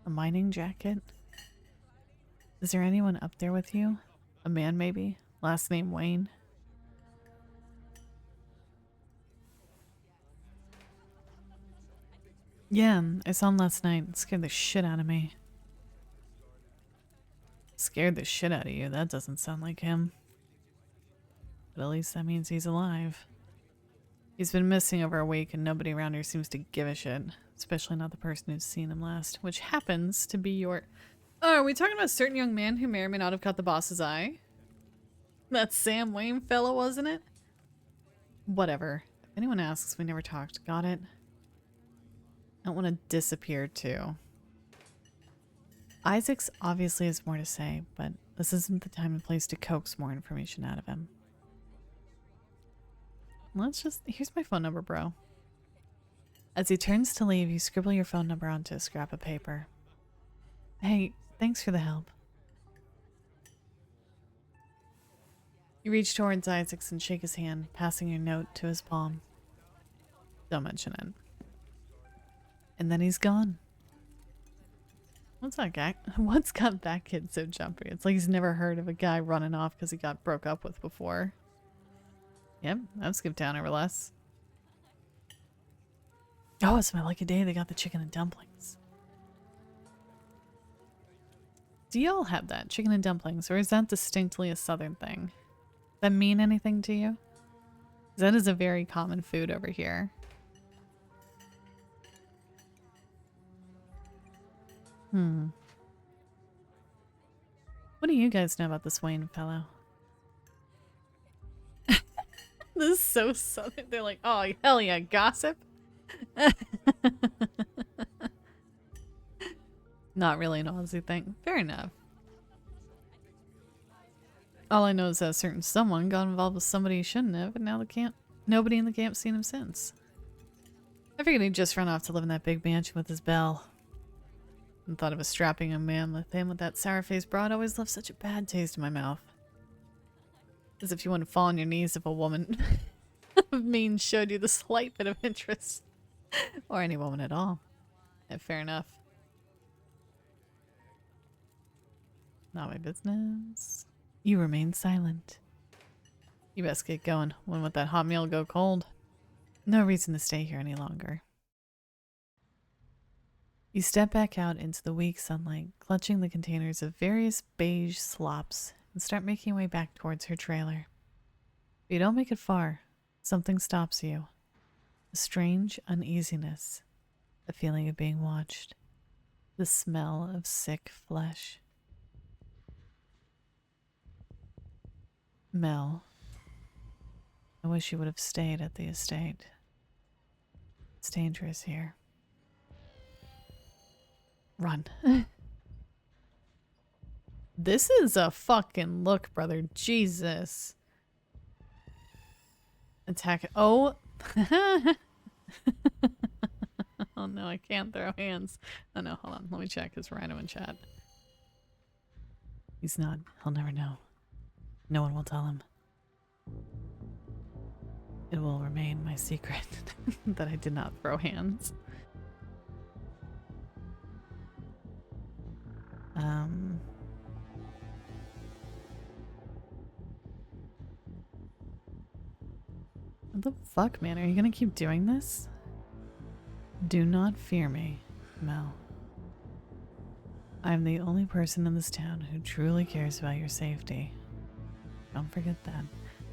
a mining jacket? Is there anyone up there with you? A man, maybe? Last name Wayne? Yeah, I saw him last night. It scared the shit out of me. Scared the shit out of you. That doesn't sound like him. But at least that means he's alive. He's been missing over a week and nobody around here seems to give a shit. Especially not the person who's seen him last. Which happens to be your... Oh, are we talking about a certain young man who may or may not have caught the boss's eye? That Sam Wayne fella, wasn't it? Whatever. If anyone asks, we never talked. Got it? I don't want to disappear too. Isaacs obviously has more to say, but this isn't the time and place to coax more information out of him. Let's just... Here's my phone number, bro. As he turns to leave, you scribble your phone number onto a scrap of paper. Hey, thanks for the help. You reach towards Isaacs and shake his hand, passing your note to his palm. Don't mention it. And then he's gone. What's that guy? What's got that kid so jumpy? It's like he's never heard of a guy running off because he got broke up with before. Yep, I've skipped town over less. Oh, it's my lucky day. They got the chicken and dumplings. Do y'all have that? Chicken and dumplings? Or is that distinctly a southern thing? Does that mean anything to you? That is a very common food over here. What do you guys know about this Wayne fellow? This is so southern. They're like, oh, hell yeah, gossip? Not really an Aussie thing. Fair enough. All I know is that a certain someone got involved with somebody he shouldn't have, and now nobody in the camp's seen him since. I figured he'd just run off to live in that big mansion with his belle. And thought of a strapping young man with him with that sour-faced broad always left such a bad taste in my mouth. As if you wouldn't fall on your knees if a woman of means showed you the slight bit of interest. Or any woman at all. Yeah, fair enough. Not my business. You remain silent. You best get going. Wouldn't let that hot meal go cold. No reason to stay here any longer. You step back out into the weak sunlight, clutching the containers of various beige slops, and start making your way back towards her trailer. But you don't make it far. Something stops you. A strange uneasiness. A feeling of being watched. The smell of sick flesh. Mel. I wish you would have stayed at the estate. It's dangerous here. Run. This is a fucking look, brother. Jesus. Attack. Oh. Oh no, I can't throw hands. Oh no, hold on. Let me check his rhino in chat. He's not. He'll never know. No one will tell him. It will remain my secret that I did not throw hands. What the fuck, man? Are you gonna keep doing this? Do not fear me, Mel. I'm the only person in this town who truly cares about your safety. Don't forget that.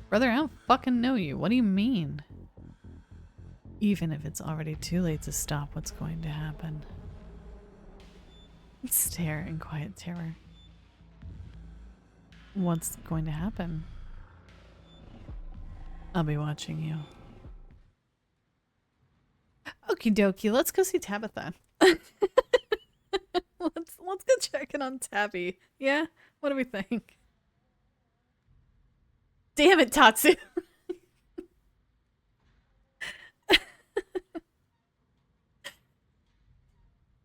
Brother, I don't fucking know you. What do you mean? Even if it's already too late to stop what's going to happen. Stare in quiet terror. What's going to happen? I'll be watching you. Okie dokie, let's go see Tabitha. let's go check in on Tabby. Yeah? What do we think? Damn it, Tatsu!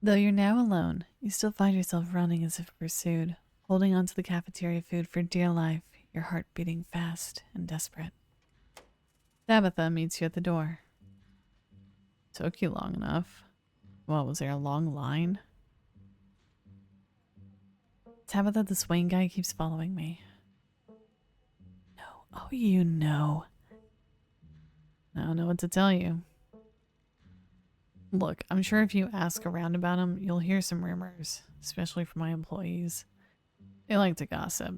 Though you're now alone, you still find yourself running as if pursued, holding onto the cafeteria food for dear life, your heart beating fast and desperate. Tabitha meets you at the door. Took you long enough. What, was there a long line? Tabitha, the Swain guy keeps following me. No. Oh, you know. I don't know what to tell you. Look, I'm sure if you ask around about him, you'll hear some rumors, especially from my employees. They like to gossip.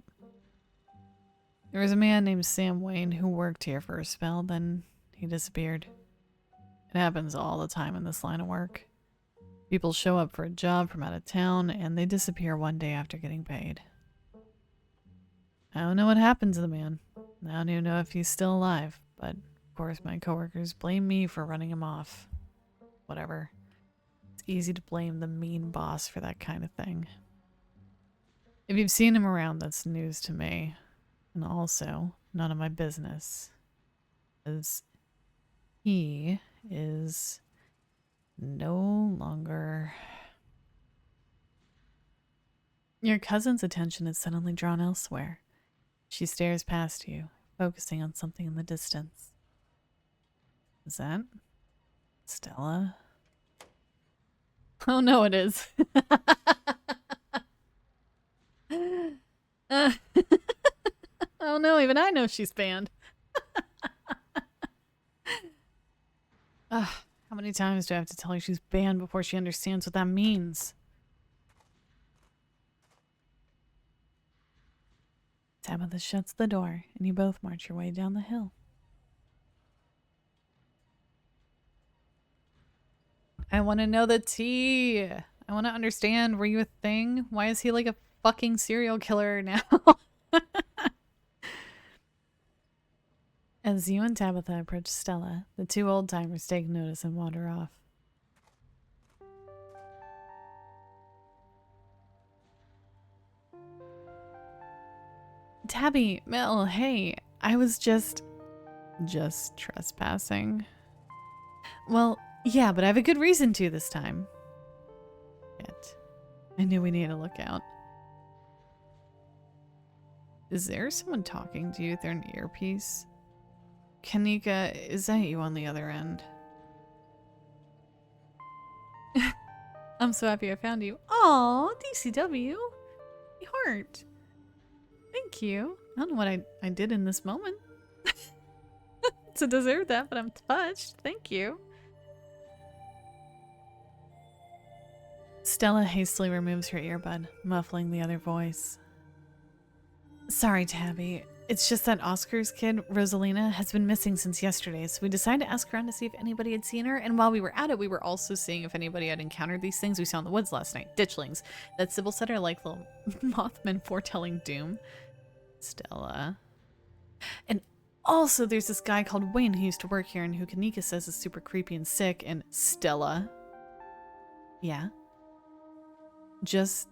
There was a man named Sam Wayne who worked here for a spell, then he disappeared. It happens all the time in this line of work. People show up for a job from out of town, and they disappear one day after getting paid. I don't know what happened to the man. I don't even know if he's still alive, but of course my coworkers blame me for running him off. Whatever. It's easy to blame the mean boss for that kind of thing. If you've seen him around, that's news to me. And also, none of my business. As he is no longer... Your cousin's attention is suddenly drawn elsewhere. She stares past you, focusing on something in the distance. Is that Stella? Oh no, it is. Oh no, even I know she's banned. How many times do I have to tell her she's banned before she understands what that means? Tabitha shuts the door, and you both march your way down the hill. I want to know the tea. I want to understand, were you a thing? Why is he like a fucking serial killer now? As you and Tabitha approach Stella, the two old-timers take notice and wander off. Tabby, Mel, hey, I was just trespassing. Well, yeah, but I have a good reason to this time. Yet, I knew we needed to look out. Is there someone talking to you through an earpiece? Kanika, is that you on the other end? I'm so happy I found you. Aw, DCW. My heart. Thank you. I don't know what I did in this moment to deserve that, but I'm touched. Thank you. Stella hastily removes her earbud, muffling the other voice. Sorry, Tabby. It's just that Oscar's kid, Rosalina, has been missing since yesterday, so we decided to ask around to see if anybody had seen her, and while we were at it, we were also seeing if anybody had encountered these things we saw in the woods last night. Ditchlings. That Sybil said are like little Mothmen foretelling doom. Stella. And also there's this guy called Wayne who used to work here and who Kanika says is super creepy and sick, and Stella. Yeah? Just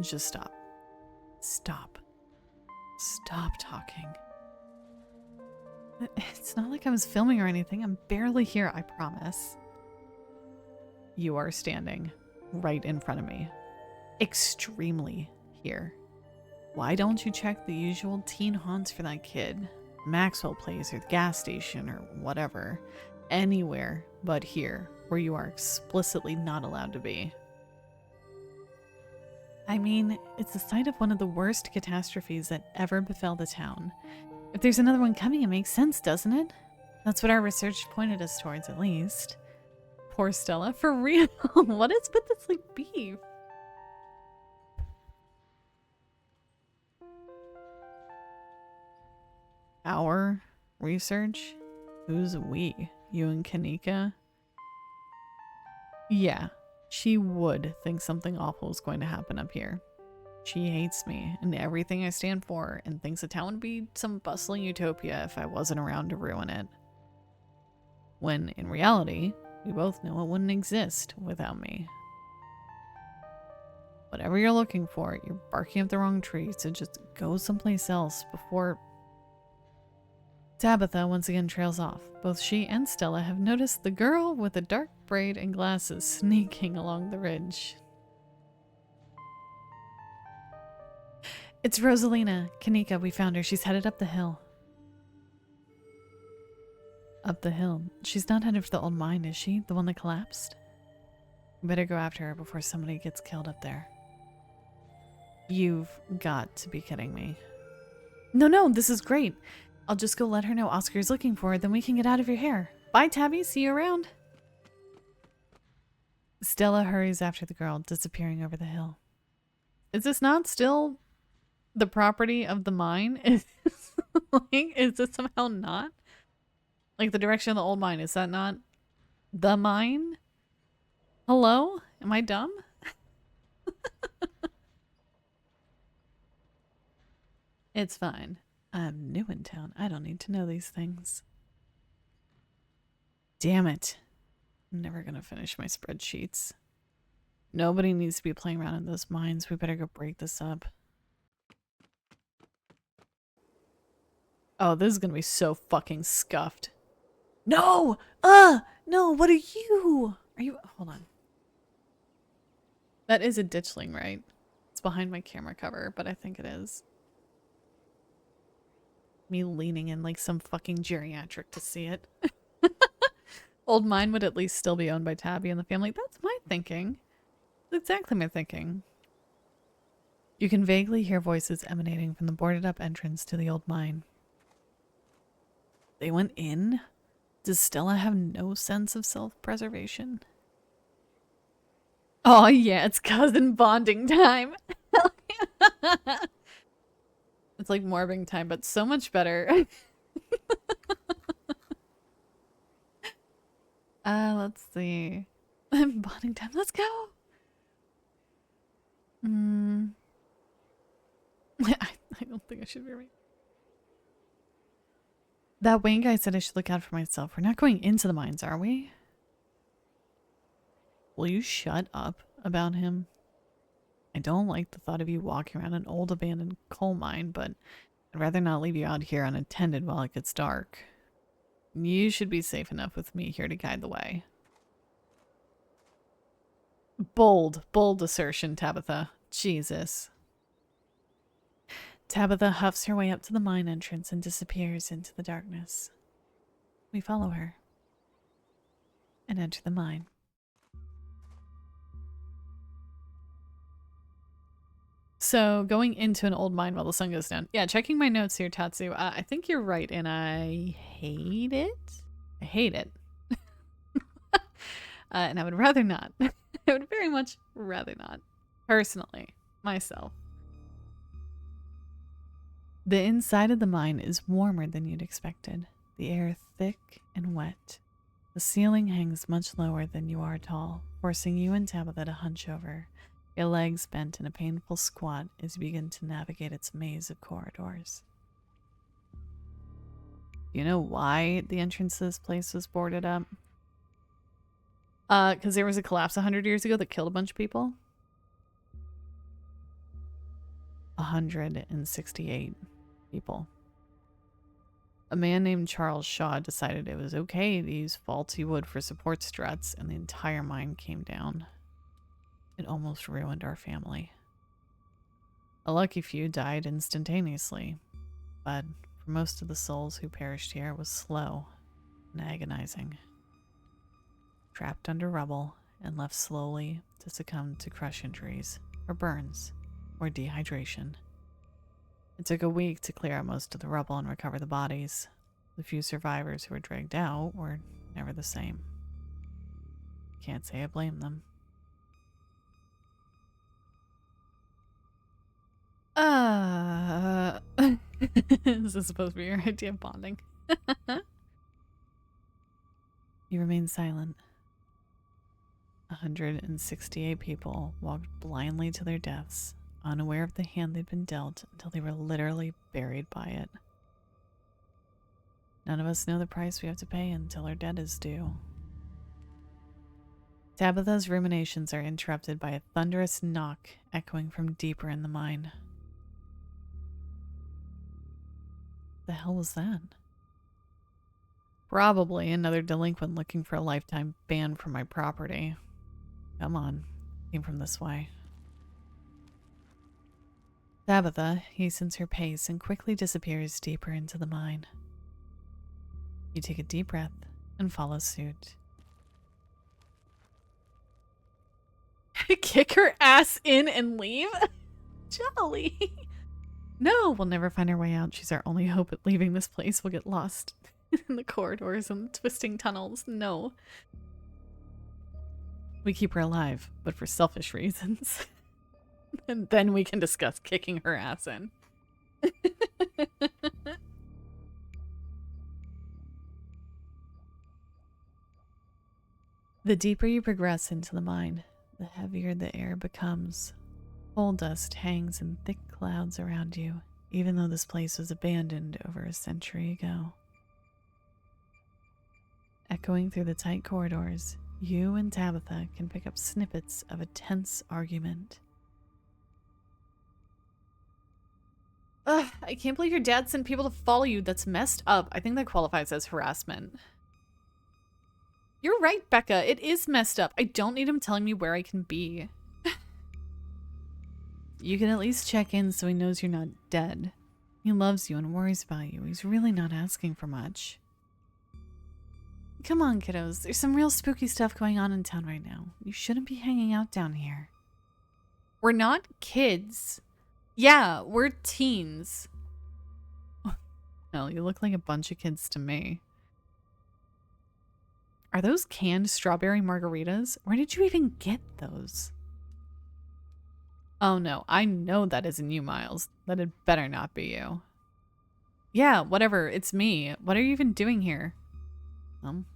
stop. Stop. Stop talking. It's not like I was filming or anything. I'm barely here, I promise. You are standing right in front of me. Extremely here. Why don't you check the usual teen haunts for that kid? Maxwell Place or the gas station or whatever. Anywhere but here, where you are explicitly not allowed to be. I mean, it's the site of one of the worst catastrophes that ever befell the town. If there's another one coming, it makes sense, doesn't it? That's what our research pointed us towards, at least. Poor Stella. For real? What is with this, like, beef? Our research? Who's we? You and Kanika? Yeah. She would think something awful is going to happen up here. She hates me and everything I stand for and thinks the town would be some bustling utopia if I wasn't around to ruin it. When, in reality, we both know it wouldn't exist without me. Whatever you're looking for, you're barking up the wrong tree, so just go someplace else before... Tabitha once again trails off. Both she and Stella have noticed the girl with the dark braid and glasses sneaking along the ridge. It's Rosalina. Kanika, we found her. She's headed up the hill. Up the hill? She's not headed for the old mine, is she? The one that collapsed? We better go after her before somebody gets killed up there. You've got to be kidding me. No, this is great. I'll just go let her know Oscar's looking for her, then we can get out of your hair. Bye, Tabby. See you around. Stella hurries after the girl, disappearing over the hill. Is this not still the property of the mine? Is this somehow not? Like the direction of the old mine, is that not the mine? Hello? Am I dumb? It's fine. I'm new in town. I don't need to know these things. Damn it. I'm never gonna finish my spreadsheets. Nobody needs to be playing around in those mines. We better go break this up. Oh, this is gonna be so fucking scuffed. No! No, what are you? Are you... Hold on. That is a ditchling, right? It's behind my camera cover, but I think it is. Me leaning in like some fucking geriatric to see it. Old mine would at least still be owned by Tabby and the family. That's my thinking. That's exactly my thinking. You can vaguely hear voices emanating from the boarded up entrance to the old mine. They went in? Does Stella have no sense of self-preservation? Oh yeah, it's cousin bonding time. It's like morbing time, but so much better. Let's see. Bonding time, let's go. I don't think I should be right. That Wayne guy said I should look out for myself. We're not going into the mines, are we? Will you shut up about him? I don't like the thought of you walking around an old abandoned coal mine, but I'd rather not leave you out here unattended while it gets dark. You should be safe enough with me here to guide the way. Bold assertion, Tabitha. Jesus. Tabitha huffs her way up to the mine entrance and disappears into the darkness. We follow her and enter the mine. So, going into an old mine while the sun goes down. Yeah, checking my notes here, Tatsu. I think you're right, and I hate it. I hate it. And I would rather not. I would very much rather not. Personally. Myself. The inside of the mine is warmer than you'd expected. The air thick and wet. The ceiling hangs much lower than you are tall, forcing you and Tabitha to hunch over. Your legs bent in a painful squat as you begin to navigate its maze of corridors. Do you know why the entrance to this place was boarded up? Because there was a collapse 100 years ago that killed a bunch of people. 168 people. A man named Charles Shaw decided it was okay to use faulty wood for support struts, and the entire mine came down. It almost ruined our family. A lucky few died instantaneously, but for most of the souls who perished here, it was slow and agonizing. Trapped under rubble and left slowly to succumb to crush injuries, or burns, or dehydration. It took a week to clear out most of the rubble and recover the bodies. The few survivors who were dragged out were never the same. Can't say I blame them. This is supposed to be your idea of bonding. You remain silent. 168 people walked blindly to their deaths, unaware of the hand they'd been dealt until they were literally buried by it. None of us know the price we have to pay until our debt is due. Tabitha's ruminations are interrupted by a thunderous knock echoing from deeper in the mine. The hell was that? Probably another delinquent looking for a lifetime ban from my property. Come on, came from this way. Tabitha hastens her pace and quickly disappears deeper into the mine. You take a deep breath and follow suit. Kick her ass in and leave? Jolly. No, we'll never find our way out. She's our only hope at leaving this place. We'll get lost in the corridors and twisting tunnels. No. We keep her alive, but for selfish reasons. And then we can discuss kicking her ass in. The deeper you progress into the mine, the heavier the air becomes. Coal dust hangs in thick clouds around you, even though this place was abandoned over a century ago. Echoing through the tight corridors, you and Tabitha can pick up snippets of a tense argument. Ugh, I can't believe your dad sent people to follow you. That's messed up. I think that qualifies as harassment. You're right, Becca. It is messed up. I don't need him telling me where I can be. You can at least check in so he knows you're not dead. He loves you and worries about you. He's really not asking for much. Come on, kiddos. There's some real spooky stuff going on in town right now. You shouldn't be hanging out down here. We're not kids. Yeah, we're teens. Hell, you look like a bunch of kids to me. Are those canned strawberry margaritas? Where did you even get those? Oh no, I know that isn't you, Miles. That had better not be you. Yeah, whatever, it's me. What are you even doing here?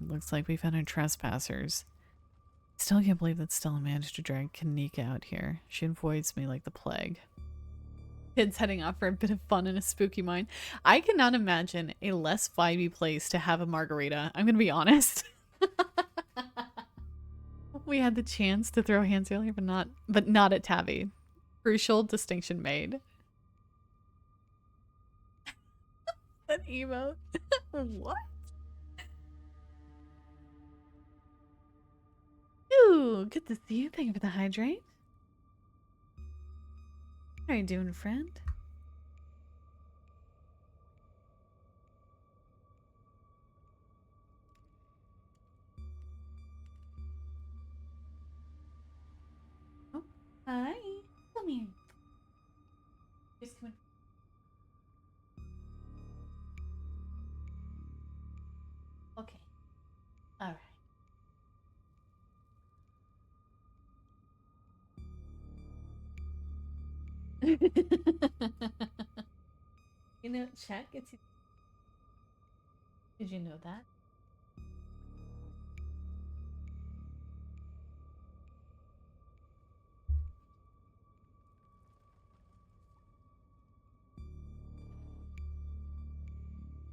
Looks like we found our trespassers. Still can't believe that Stella managed to drag Kanika out here. She avoids me like the plague. Kids heading off for a bit of fun in a spooky mine. I cannot imagine a less vibey place to have a margarita. I'm gonna be honest. We had the chance to throw hands earlier, but not at Tabby. Crucial distinction made. An emote. What? Ooh, good to see you. Thank you for the hydrate. How are you doing, friend? Oh, hi. Come here. Just come in. Okay. All right. You know, check. Did you know that?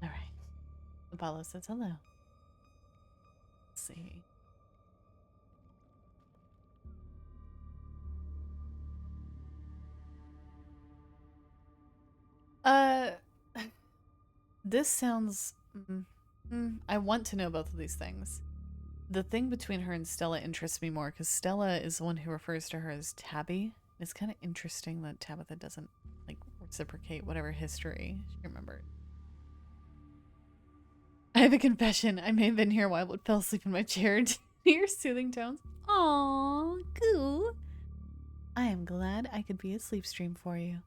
All right. Apollo says hello. Let's see. This sounds... I want to know both of these things. The thing between her and Stella interests me more because Stella is the one who refers to her as Tabby. It's kind of interesting that Tabitha doesn't, like, reciprocate whatever history she remembered. I have a confession. I may have been here while I fell asleep in my chair to hear soothing tones. Aww, goo. I am glad I could be a sleep stream for you.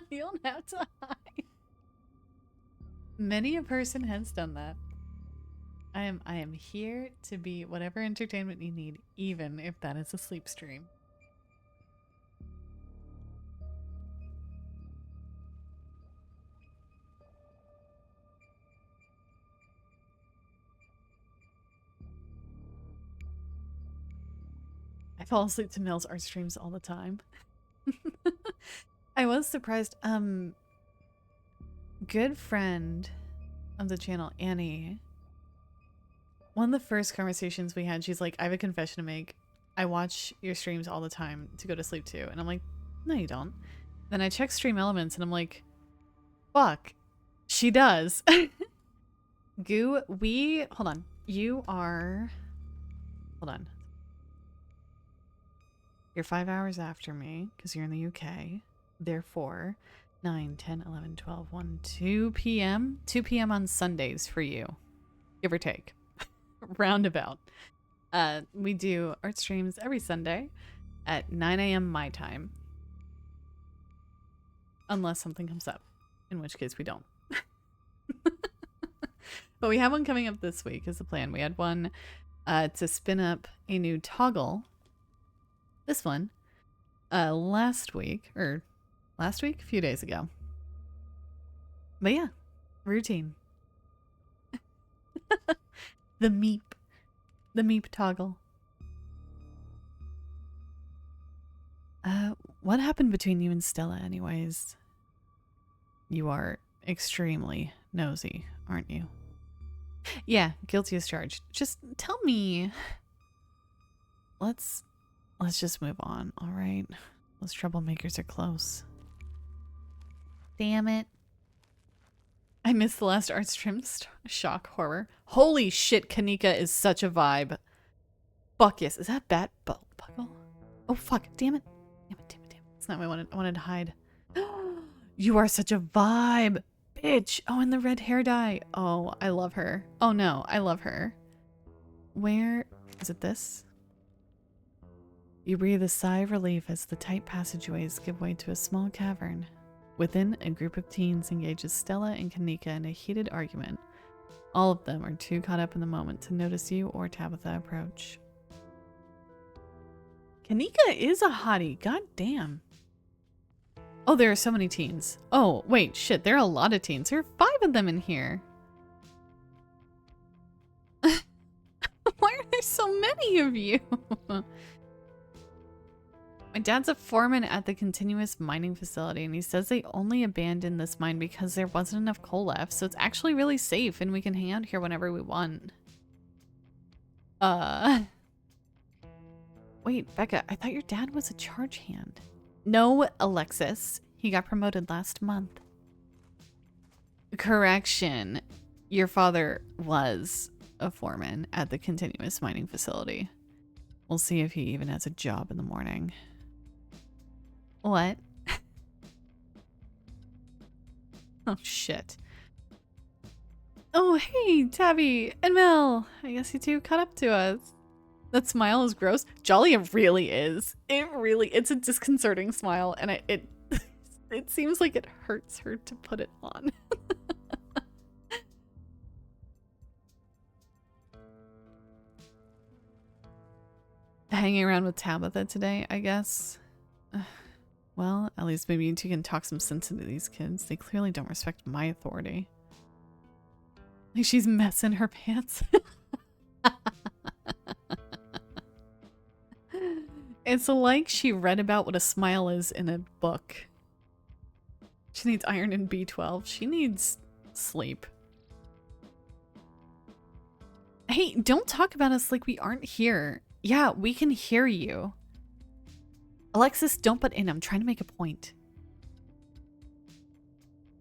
You don't have to hide. Many a person has done that. I am here to be whatever entertainment you need, even if that is a sleep stream. I fall asleep to Mel's art streams all the time. I was surprised. Good friend of the channel, Annie. One of the first conversations we had, she's like, I have a confession to make. I watch your streams all the time to go to sleep too. And I'm like, no, you don't. Then I check Stream Elements and I'm like, fuck, she does. Goo, hold on. You are, hold on. You're 5 hours after me because you're in the UK. Therefore, 9, 10, 11, 12, 1, 2 p.m. 2 p.m. on Sundays for you. Give or take. Roundabout. We do art streams every Sunday at 9 a.m. my time. Unless something comes up. In which case we don't. But we have one coming up this week is the plan. We had one to spin up a new toggle. This one, last week, a few days ago. But yeah, routine. The meep toggle. What happened between you and Stella anyways? You are extremely nosy, aren't you? Yeah, guilty as charged. Just tell me. Let's just move on, all right? Those troublemakers are close. Damn it. I missed the last art stream. Shock horror. Holy shit, Kanika is such a vibe. Fuck yes. Is that Bat Buckle? Oh fuck, damn it. Damn it. It's not what I wanted to hide. You are such a vibe, bitch. Oh, and the red hair dye. Oh, I love her. Oh no, I love her. Where is it? This? You breathe a sigh of relief as the tight passageways give way to a small cavern. Within, a group of teens engages Stella and Kanika in a heated argument. All of them are too caught up in the moment to notice you or Tabitha approach. Kanika is a hottie. God damn. Oh, there are so many teens. Oh, wait, shit. There are a lot of teens. There are 5 of them in here. Why are there so many of you? My dad's a foreman at the continuous mining facility, and he says they only abandoned this mine because there wasn't enough coal left, so it's actually really safe, and we can hang out here whenever we want. Wait, Becca, I thought your dad was a charge hand. No, Alexis. He got promoted last month. Correction. Your father was a foreman at the continuous mining facility. We'll see if he even has a job in the morning. What? Oh, shit. Oh, hey, Tabby and Mel. I guess you two caught up to us. That smile is gross. Jolly, it really is. It's a disconcerting smile, and it seems like it hurts her to put it on. Hanging around with Tabitha today, I guess. Well, at least maybe you two can talk some sense into these kids. They clearly don't respect my authority. Like she's messing her pants. It's like she read about what a smile is in a book. She needs iron and B12. She needs sleep. Hey, don't talk about us like we aren't here. Yeah, we can hear you. Alexis, don't butt in. I'm trying to make a point.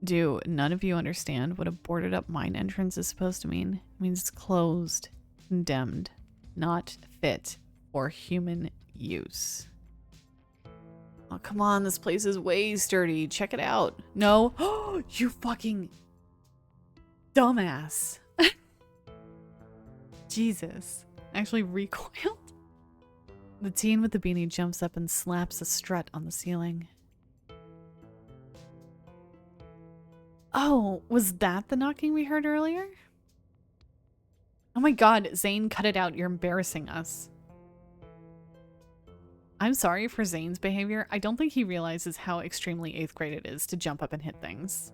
Do none of you understand what a boarded up mine entrance is supposed to mean? It means it's closed, condemned, not fit for human use. Oh, come on. This place is way sturdy. Check it out. No. Oh, you fucking dumbass. Jesus. Actually recoiled. The teen with the beanie jumps up and slaps a strut on the ceiling. Oh, was that the knocking we heard earlier? Oh my god, Zane, cut it out. You're embarrassing us. I'm sorry for Zane's behavior. I don't think he realizes how extremely 8th grade it is to jump up and hit things.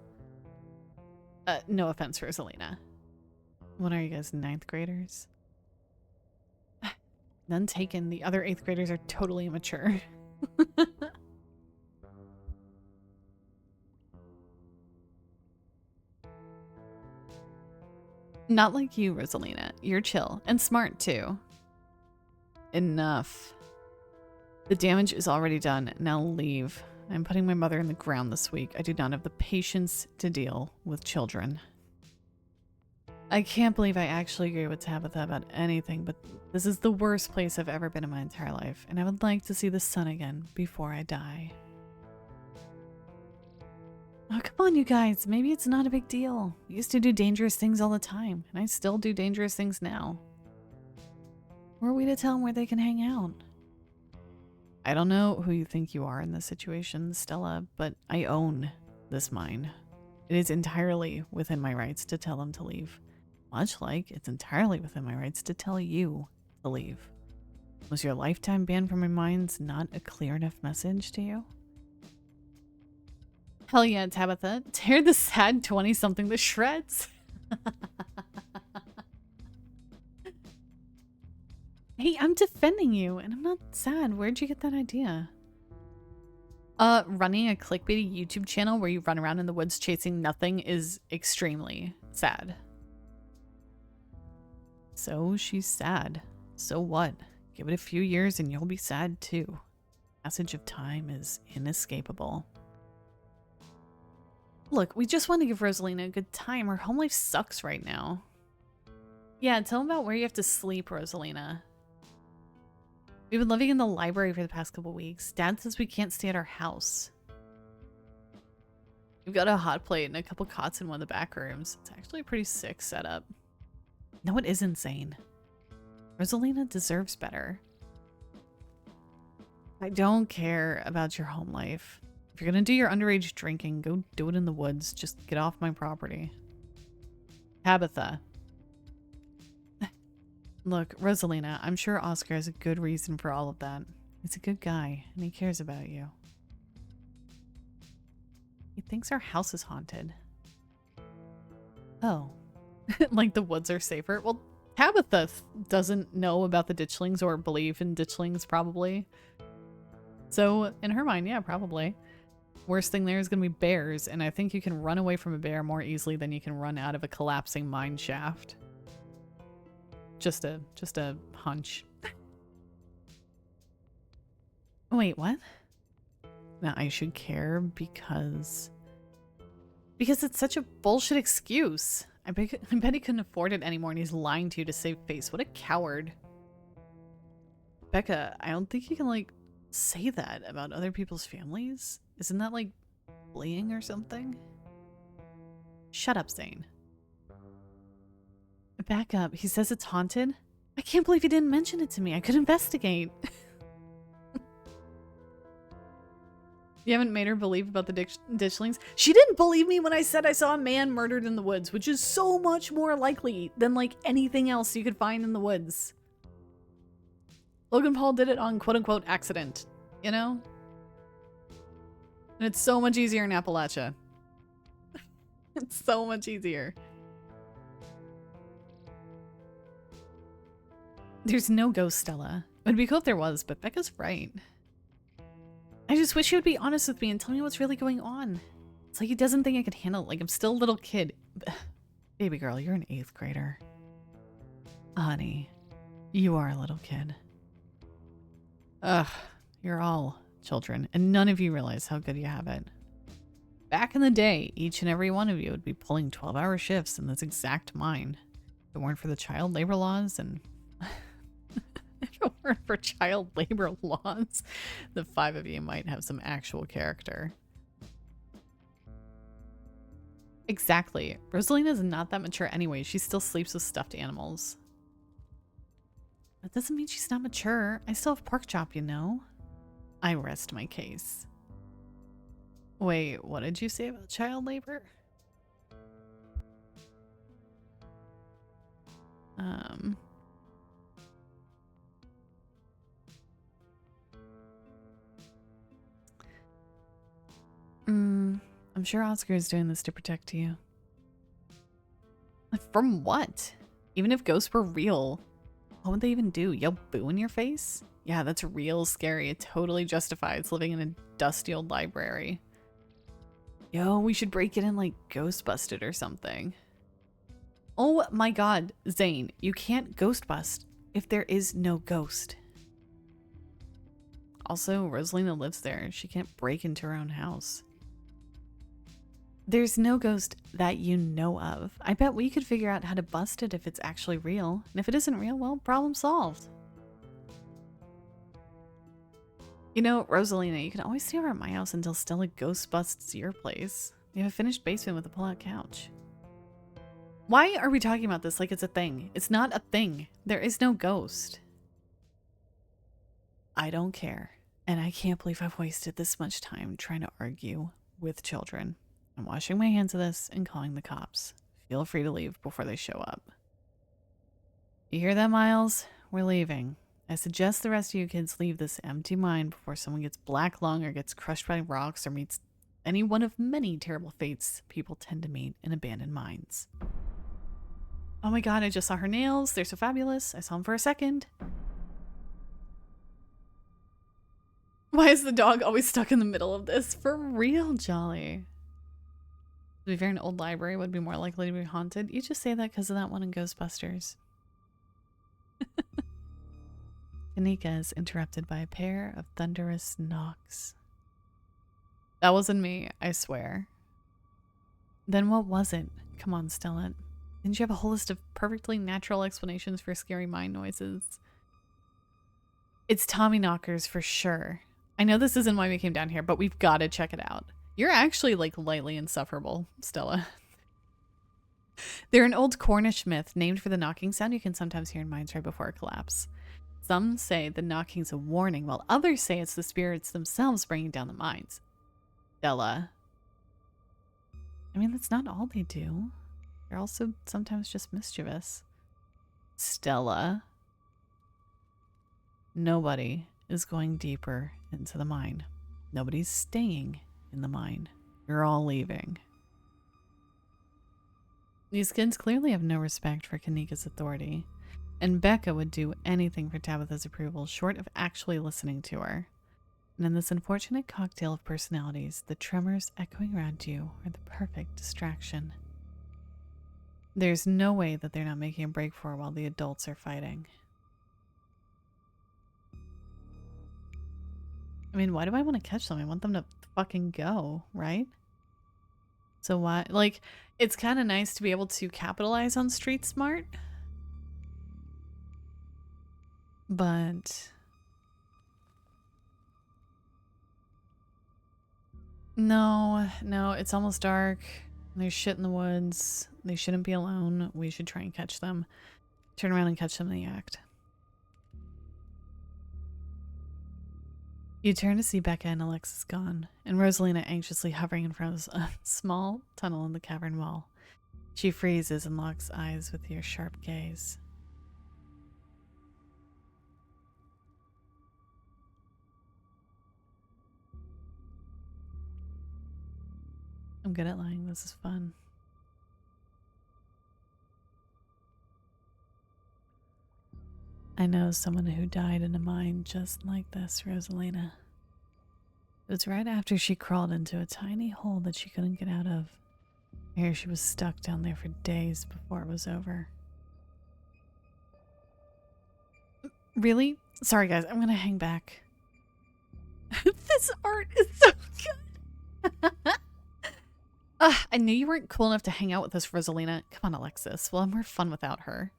No offense, Rosalina. What are you guys, 9th graders? None taken. The other 8th graders are totally immature. Not like you, Rosalina. You're chill and smart too. Enough. The damage is already done. Now leave. I'm putting my mother in the ground this week. I do not have the patience to deal with children. I can't believe I actually agree with Tabitha about anything, but this is the worst place I've ever been in my entire life, and I would like to see the sun again before I die. Oh, come on, you guys. Maybe it's not a big deal. We used to do dangerous things all the time, and I still do dangerous things now. Who are we to tell them where they can hang out? I don't know who you think you are in this situation, Stella, but I own this mine. It is entirely within my rights to tell them to leave. Much like it's entirely within my rights to tell you to leave. Was your lifetime ban from your minds not a clear enough message to you? Hell yeah, Tabitha. Tear the sad 20-something to shreds. Hey, I'm defending you, and I'm not sad. Where'd you get that idea? Running a clickbaity YouTube channel where you run around in the woods chasing nothing is extremely sad. So she's sad. So what? Give it a few years and you'll be sad too. Passage of time is inescapable. Look, we just want to give Rosalina a good time. Her home life sucks right now. Yeah, tell them about where you have to sleep, Rosalina. We've been living in the library for the past couple weeks. Dad says we can't stay at our house. We've got a hot plate and a couple cots in one of the back rooms. It's actually a pretty sick setup. No, it is insane. Rosalina deserves better. I don't care about your home life. If you're gonna do your underage drinking, go do it in the woods. Just get off my property. Tabitha. Look, Rosalina, I'm sure Oscar has a good reason for all of that. He's a good guy, and he cares about you. He thinks our house is haunted. Oh. Like the woods are safer? Well, Tabitha doesn't know about the ditchlings or believe in ditchlings, probably. So, in her mind, yeah, probably. Worst thing there is going to be bears, and I think you can run away from a bear more easily than you can run out of a collapsing mine shaft. Just a hunch. Wait, what? Now I should care because it's such a bullshit excuse. I bet he couldn't afford it anymore and he's lying to you to save face. What a coward. Becca, I don't think you can, like, say that about other people's families. Isn't that, like, bullying or something? Shut up, Zane. Back up. He says it's haunted? I can't believe he didn't mention it to me. I could investigate. You haven't made her believe about the ditchlings? She didn't believe me when I said I saw a man murdered in the woods, which is so much more likely than, like, anything else you could find in the woods. Logan Paul did it on quote-unquote accident, you know? And it's so much easier in Appalachia. It's so much easier. There's no ghost, Stella. It would be cool if there was, but Becca's right. I just wish he would be honest with me and tell me what's really going on. It's like he doesn't think I could handle it. Like I'm still a little kid. Baby girl, you're an 8th grader. Honey, you are a little kid. Ugh, you're all children, and none of you realize how good you have it. Back in the day, each and every one of you would be pulling 12-hour shifts in this exact mine. If it weren't for the child labor laws and... If it weren't for child labor laws, the 5 of you might have some actual character. Exactly. Rosalina's not that mature anyway. She still sleeps with stuffed animals. That doesn't mean she's not mature. I still have pork chop, you know? I rest my case. Wait, what did you say about child labor? I'm sure Oscar is doing this to protect you. From what? Even if ghosts were real, what would they even do? Yell boo in your face? Yeah, that's real scary. It totally justifies living in a dusty old library. Yo, we should break it in like Ghost Busted or something. Oh my god, Zane, you can't ghost bust if there is no ghost. Also, Rosalina lives there. She can't break into her own house. There's no ghost that you know of. I bet we could figure out how to bust it if it's actually real. And if it isn't real, well, problem solved. You know, Rosalina, you can always stay over at my house until Stella ghost busts your place. We have a finished basement with a pull-out couch. Why are we talking about this like it's a thing? It's not a thing. There is no ghost. I don't care. And I can't believe I've wasted this much time trying to argue with children. I'm washing my hands of this and calling the cops. Feel free to leave before they show up. You hear that, Miles? we're leaving. I suggest the rest of you kids leave this empty mine before someone gets black lung or gets crushed by rocks or meets any one of many terrible fates people tend to meet in abandoned mines. Oh my god, I just saw her nails. They're so fabulous. I saw them for a second. Why is the dog always stuck in the middle of this? For real, Jolly. To be fair, an old library would be more likely to be haunted. You just say that because of that one in Ghostbusters. Kanika is interrupted by a pair of thunderous knocks. That wasn't me, I swear. Then what was it? Come on, Stella. Didn't you have a whole list of perfectly natural explanations for scary mine noises? It's Tommy knockers for sure. I know this isn't why we came down here, but we've got to check it out. You're actually like lightly insufferable, Stella. They're an old Cornish myth named for the knocking sound you can sometimes hear in mines right before a collapse. Some say the knocking's a warning, while others say it's the spirits themselves bringing down the mines. Stella. I mean, that's not all they do. They're also sometimes just mischievous. Stella. Nobody is going deeper into the mine. Nobody's staying in the mine. You're all leaving. These kids clearly have no respect for Kanika's authority, and Becca would do anything for Tabitha's approval short of actually listening to her. And in this unfortunate cocktail of personalities, the tremors echoing around you are the perfect distraction. There's no way that they're not making a break for her while the adults are fighting. I mean, why do I want to catch them? I want them to fucking go, right? So why? Like, it's kind of nice to be able to capitalize on street smart. But no, it's almost dark. There's shit in the woods. They shouldn't be alone. We should try and catch them. Turn around and catch them in the act. You turn to see Becca and Alexis gone, and Rosalina anxiously hovering in front of a small tunnel in the cavern wall. She freezes and locks eyes with your sharp gaze. I'm good at lying. This is fun. I know someone who died in a mine just like this, Rosalina. It was right after she crawled into a tiny hole that she couldn't get out of. I hear she was stuck down there for days before it was over. Really? Sorry guys, I'm gonna hang back. This art is so good! I knew you weren't cool enough to hang out with us, Rosalina. Come on, Alexis. We'll have more fun without her.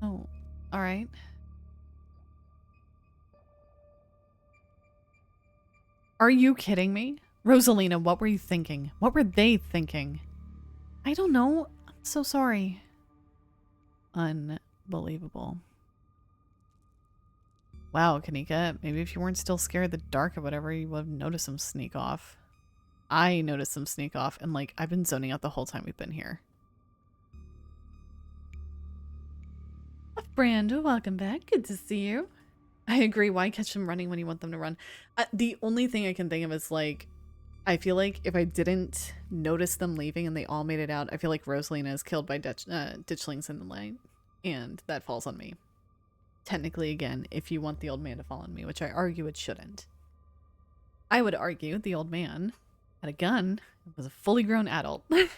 Oh, alright. Are you kidding me? Rosalina, what were you thinking? What were they thinking? I don't know. I'm so sorry. Unbelievable. Wow, Kanika. Maybe if you weren't still scared of the dark or whatever, you would have noticed them sneak off. I noticed them sneak off, and like, I've been zoning out the whole time we've been here. Brando, welcome back. Good to see you. I agree. Why catch them running when you want them to run? The only thing I can think of is like, I feel like if I didn't notice them leaving and they all made it out, I feel like Rosalina is killed by ditchlings in the light, and that falls on me. Technically, again, if you want the old man to fall on me, which I argue it shouldn't. I would argue the old man had a gun, was a fully grown adult. It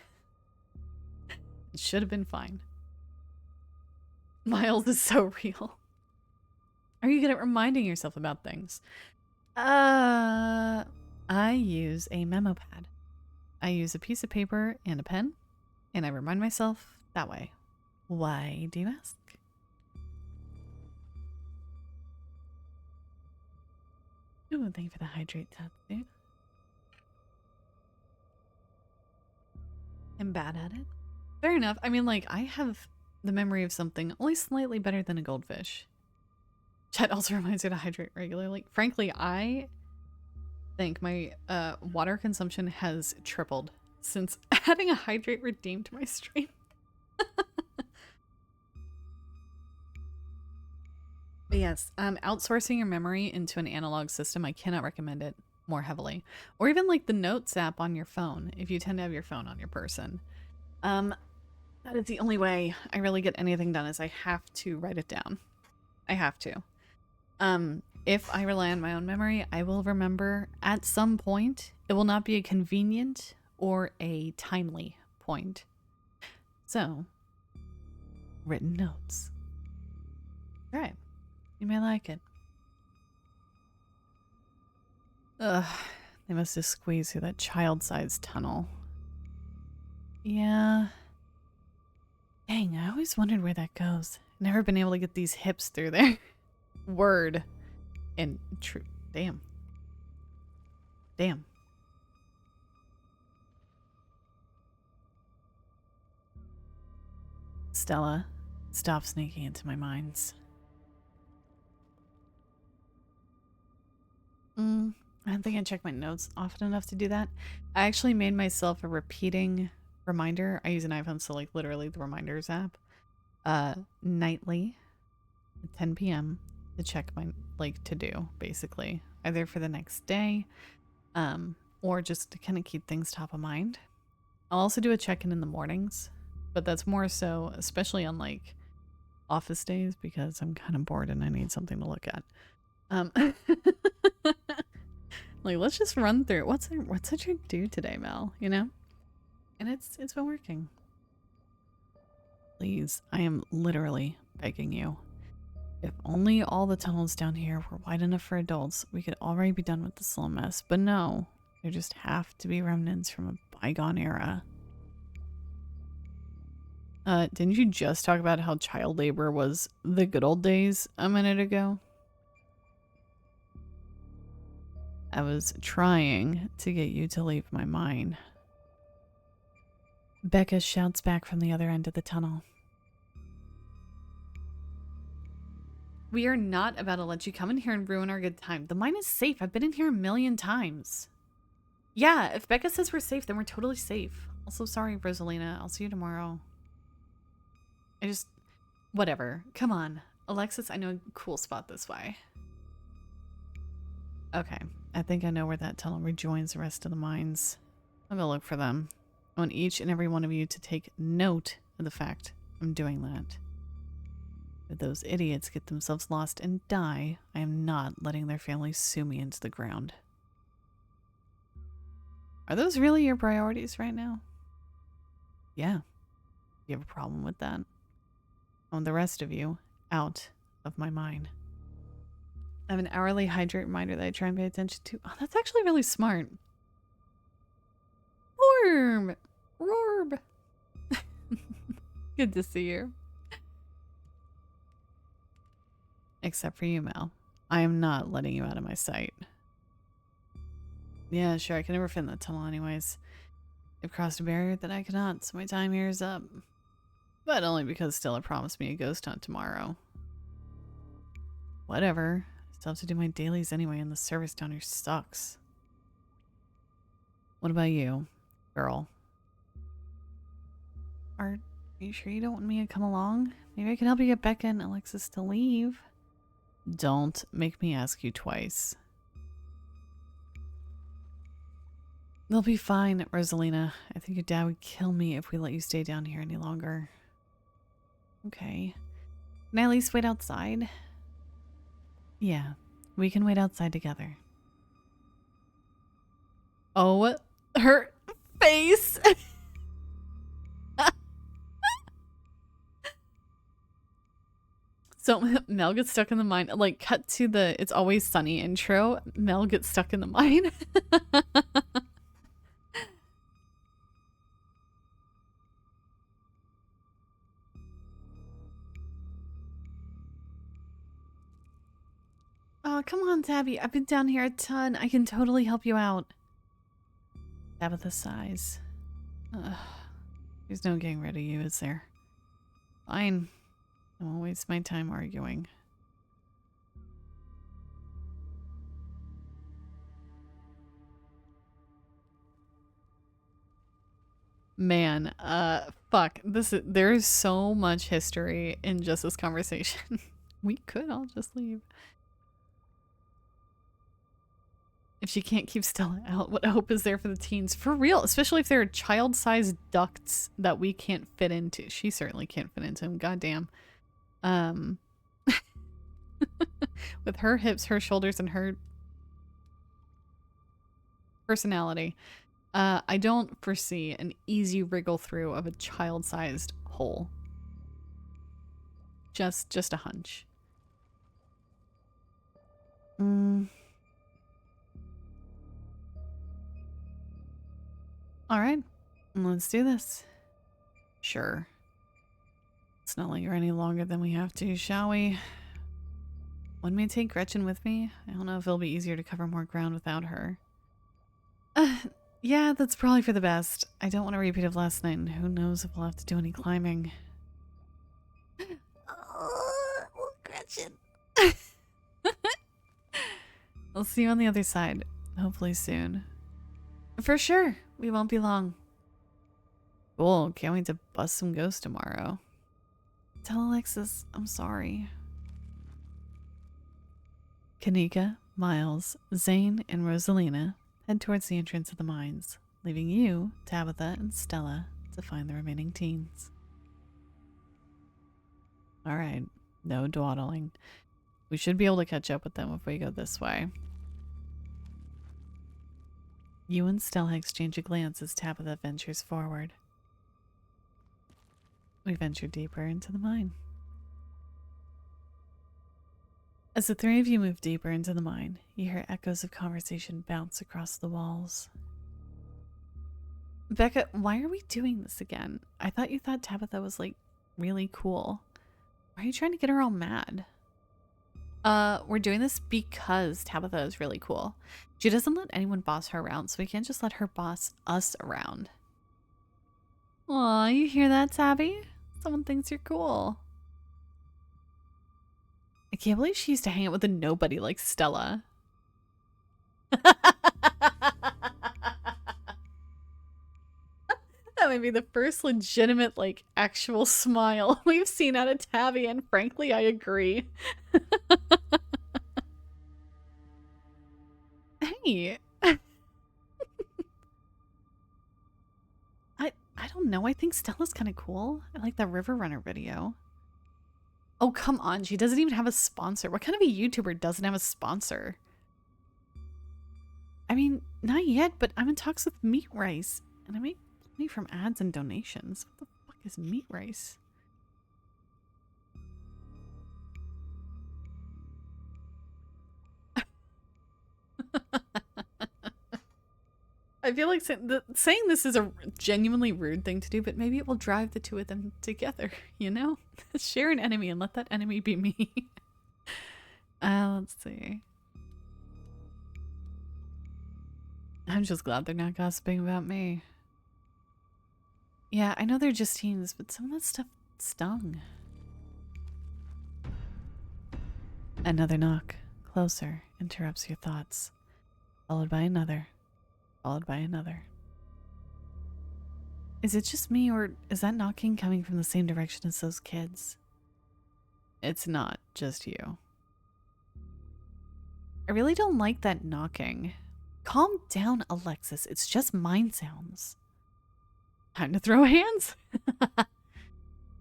should have been fine. Miles is so real. Are you good at reminding yourself about things? I use a memo pad. I use a piece of paper and a pen, and I remind myself that way. Why do you ask? Ooh, thank you for the hydrate tab, dude. I'm bad at it. Fair enough. I mean, like, I have the memory of something only slightly better than a goldfish. Chat also reminds me to hydrate regularly. Frankly, I think my water consumption has tripled since adding a hydrate redeem to my stream. But yes, outsourcing your memory into an analog system, I cannot recommend it more heavily. Or even like the Notes app on your phone, if you tend to have your phone on your person. That is the only way I really get anything done, is I have to write it down. I have to. If I rely on my own memory, I will remember at some point. It will not be a convenient or a timely point. So, written notes. All right. You may like it. Ugh. They must have squeezed through that child-sized tunnel. Yeah. Dang, I always wondered where that goes. Never been able to get these hips through there. Word. And true. Damn. Damn. Stella, stop sneaking into my minds. I don't think I check my notes often enough to do that. I actually made myself a repeating reminder. I use an iPhone, so like literally the reminders app. Nightly at 10 p.m. to check my to do, basically. Either for the next day, or just to kind of keep things top of mind. I'll also do a check-in in the mornings, but that's more so, especially on like office days, because I'm kind of bored and I need something to look at. Like, let's just run through it. What's such your do today, Mel? You know? And it's been working. Please, I am literally begging you. If only all the tunnels down here were wide enough for adults, we could already be done with this little mess. But no, there just have to be remnants from a bygone era. Didn't you just talk about how child labor was the good old days a minute ago? I was trying to get you to leave my mind. Becca shouts back from the other end of the tunnel. We are not about to let you come in here and ruin our good time. The mine is safe. I've been in here a million times. Yeah, if Becca says we're safe, then we're totally safe. Also, sorry, Rosalina. I'll see you tomorrow. Whatever. Come on. Alexis, I know a cool spot this way. Okay. I think I know where that tunnel rejoins the rest of the mines. I'll go look for them. I want each and every one of you to take note of the fact I'm doing that. If those idiots get themselves lost and die, I am not letting their families sue me into the ground. Are those really your priorities right now? Yeah. You have a problem with that? I want the rest of you out of my mind. I have an hourly hydrate reminder that I try and pay attention to. Oh, that's actually really smart. Orb! Rorb! Good to see you. Except for you, Mel. I am not letting you out of my sight. Yeah, sure, I can never fit in that tunnel anyways. I've crossed a barrier that I cannot, so my time here is up. But only because Stella promised me a ghost hunt tomorrow. Whatever. I still have to do my dailies anyway, and the service down here sucks. What about you, girl? Are you sure you don't want me to come along? Maybe I can help you get Becca and Alexis to leave. Don't make me ask you twice. They'll be fine, Rosalina. I think your dad would kill me if we let you stay down here any longer. Okay. Can I at least wait outside? Yeah, we can wait outside together. Oh, her face! So Mel gets stuck in the mine. Like, cut to the It's Always Sunny intro. Mel gets stuck in the mine. Oh, come on, Tabby. I've been down here a ton. I can totally help you out. Tabitha sighs. There's no getting rid of you, is there? Fine. I won't waste my time arguing. Man, fuck. There is so much history in just this conversation. We could all just leave. If she can't keep Stella out, what hope is there for the teens? For real, especially if there are child-sized ducts that we can't fit into. She certainly can't fit into them. Goddamn. With her hips, her shoulders, and her personality, I don't foresee an easy wriggle through of a child-sized hole. Just a hunch. All right, let's do this. Sure. Let's not linger any longer than we have to, shall we? Wouldn't me take Gretchen with me? I don't know if it'll be easier to cover more ground without her. Yeah, that's probably for the best. I don't want a repeat of last night, and who knows if we'll have to do any climbing. Oh, Gretchen. I'll see you on the other side, hopefully soon. For sure, we won't be long. Cool, can't wait to bust some ghosts tomorrow. Tell Alexis I'm sorry. Kanika, Miles, Zane, and Rosalina head towards the entrance of the mines, leaving you, Tabitha, and Stella to find the remaining teens. Alright, no dawdling. We should be able to catch up with them if we go this way. You and Stella exchange a glance as Tabitha ventures forward. We venture deeper into the mine. As the three of you move deeper into the mine, you hear echoes of conversation bounce across the walls. Becca, why are we doing this again? I thought you thought Tabitha was, like, really cool. Why are you trying to get her all mad? We're doing this because Tabitha is really cool. She doesn't let anyone boss her around, so we can't just let her boss us around. Aw, you hear that, Tabby? Someone thinks you're cool. I can't believe she used to hang out with a nobody like Stella. That might be the first legitimate, like, actual smile we've seen out of Tabby, and frankly, I agree. Hey. I don't know. I think Stella's kind of cool. I like that River Runner video. Oh, come on. She doesn't even have a sponsor. What kind of a YouTuber doesn't have a sponsor? I mean, not yet, but I'm in talks with Meat Rice. And I make money from ads and donations. What the fuck is Meat Rice? I feel like saying this is a genuinely rude thing to do, but maybe it will drive the two of them together, you know? Share an enemy and let that enemy be me. Let's see. I'm just glad they're not gossiping about me. Yeah, I know they're just teens, but some of that stuff stung. Another knock, closer, interrupts your thoughts, followed by another. Followed by another. Is it just me, or is that knocking coming from the same direction as those kids? It's not just you. I really don't like that knocking. Calm down, Alexis. It's just mine sounds. Time to throw hands.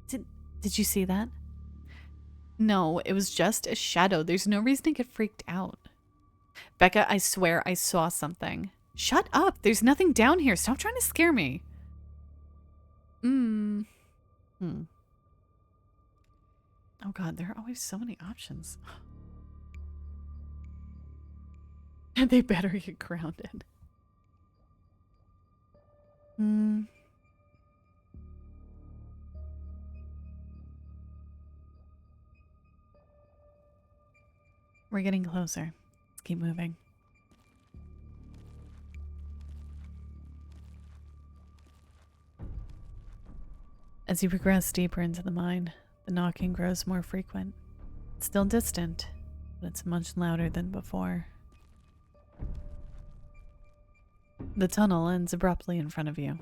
Did you see that? No, it was just a shadow. There's no reason to get freaked out. Becca, I swear I saw something. Shut up! There's nothing down here. Stop trying to scare me. Oh god, there are always so many options. And they better get grounded. We're getting closer. Let's keep moving. As you progress deeper into the mine, the knocking grows more frequent. It's still distant, but it's much louder than before. The tunnel ends abruptly in front of you.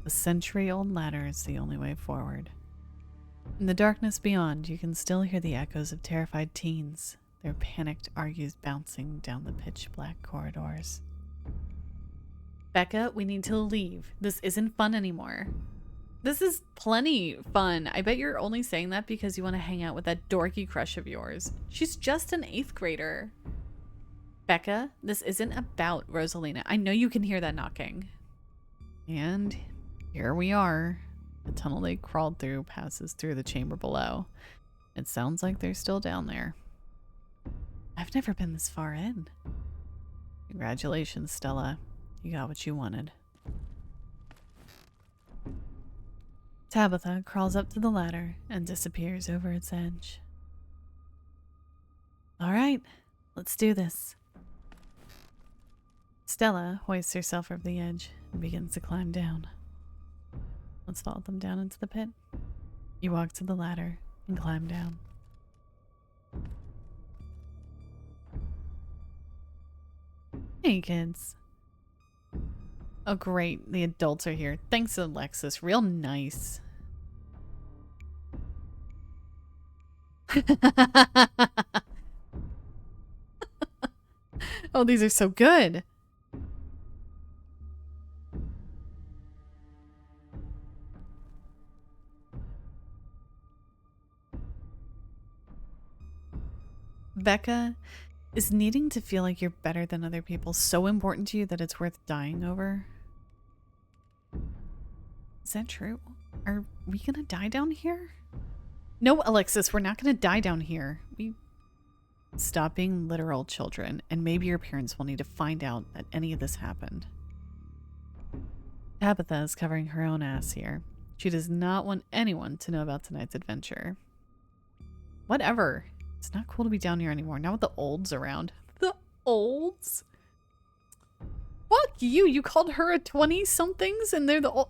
The century-old ladder is the only way forward. In the darkness beyond, you can still hear the echoes of terrified teens, their panicked argues bouncing down the pitch-black corridors. Becca, we need to leave. This isn't fun anymore. This is plenty fun. I bet you're only saying that because you want to hang out with that dorky crush of yours. She's just an 8th grader. Becca, this isn't about Rosalina. I know you can hear that knocking. And here we are. The tunnel they crawled through passes through the chamber below. It sounds like they're still down there. I've never been this far in. Congratulations, Stella. You got what you wanted. Tabitha crawls up to the ladder and disappears over its edge. All right, let's do this. Stella hoists herself over the edge and begins to climb down. Let's follow them down into the pit. You walk to the ladder and climb down. Hey, kids. Oh, great. The adults are here. Thanks, Alexis. Real nice. Oh, these are so good. Becca, is needing to feel like you're better than other people so important to you that it's worth dying over? Is that true? Are we gonna die down here? No, Alexis, we're not gonna die down here. Stop being literal children, and maybe your parents will need to find out that any of this happened. Tabitha is covering her own ass here. She does not want anyone to know about tonight's adventure. Whatever. It's not cool to be down here anymore. Not with the olds around. The olds? Fuck you. You called her a 20-somethings and they're the old...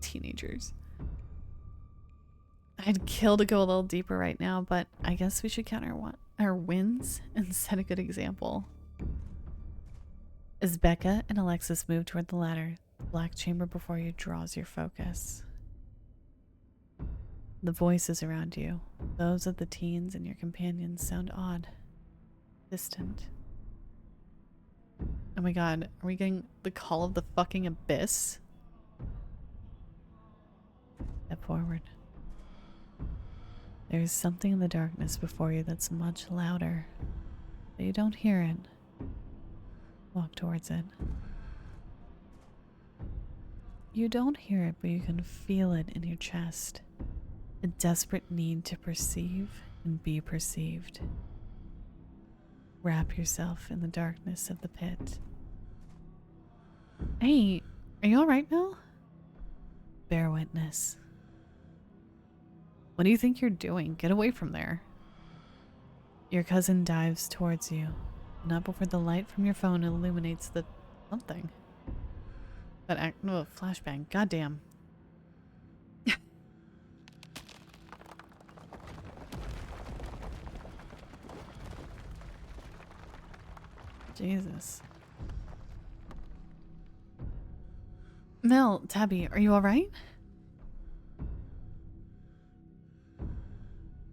teenagers. I'd kill to go a little deeper right now, but I guess we should count our wins and set a good example. As Becca and Alexis move toward the ladder, the black chamber before you draws your focus. The voices around you, those of the teens and your companions, sound odd, distant. Oh my god, are we getting the call of the fucking abyss? Step forward. There is something in the darkness before you that's much louder, but you don't hear it. Walk towards it. You don't hear it, but you can feel it in your chest. A desperate need to perceive and be perceived. Wrap yourself in the darkness of the pit. Hey, are you alright, Mel? Bear witness. What do you think you're doing? Get away from there. Your cousin dives towards you, not before the light from your phone illuminates the something. No, flashbang. Goddamn. Jesus. Mel, Tabby, are you alright?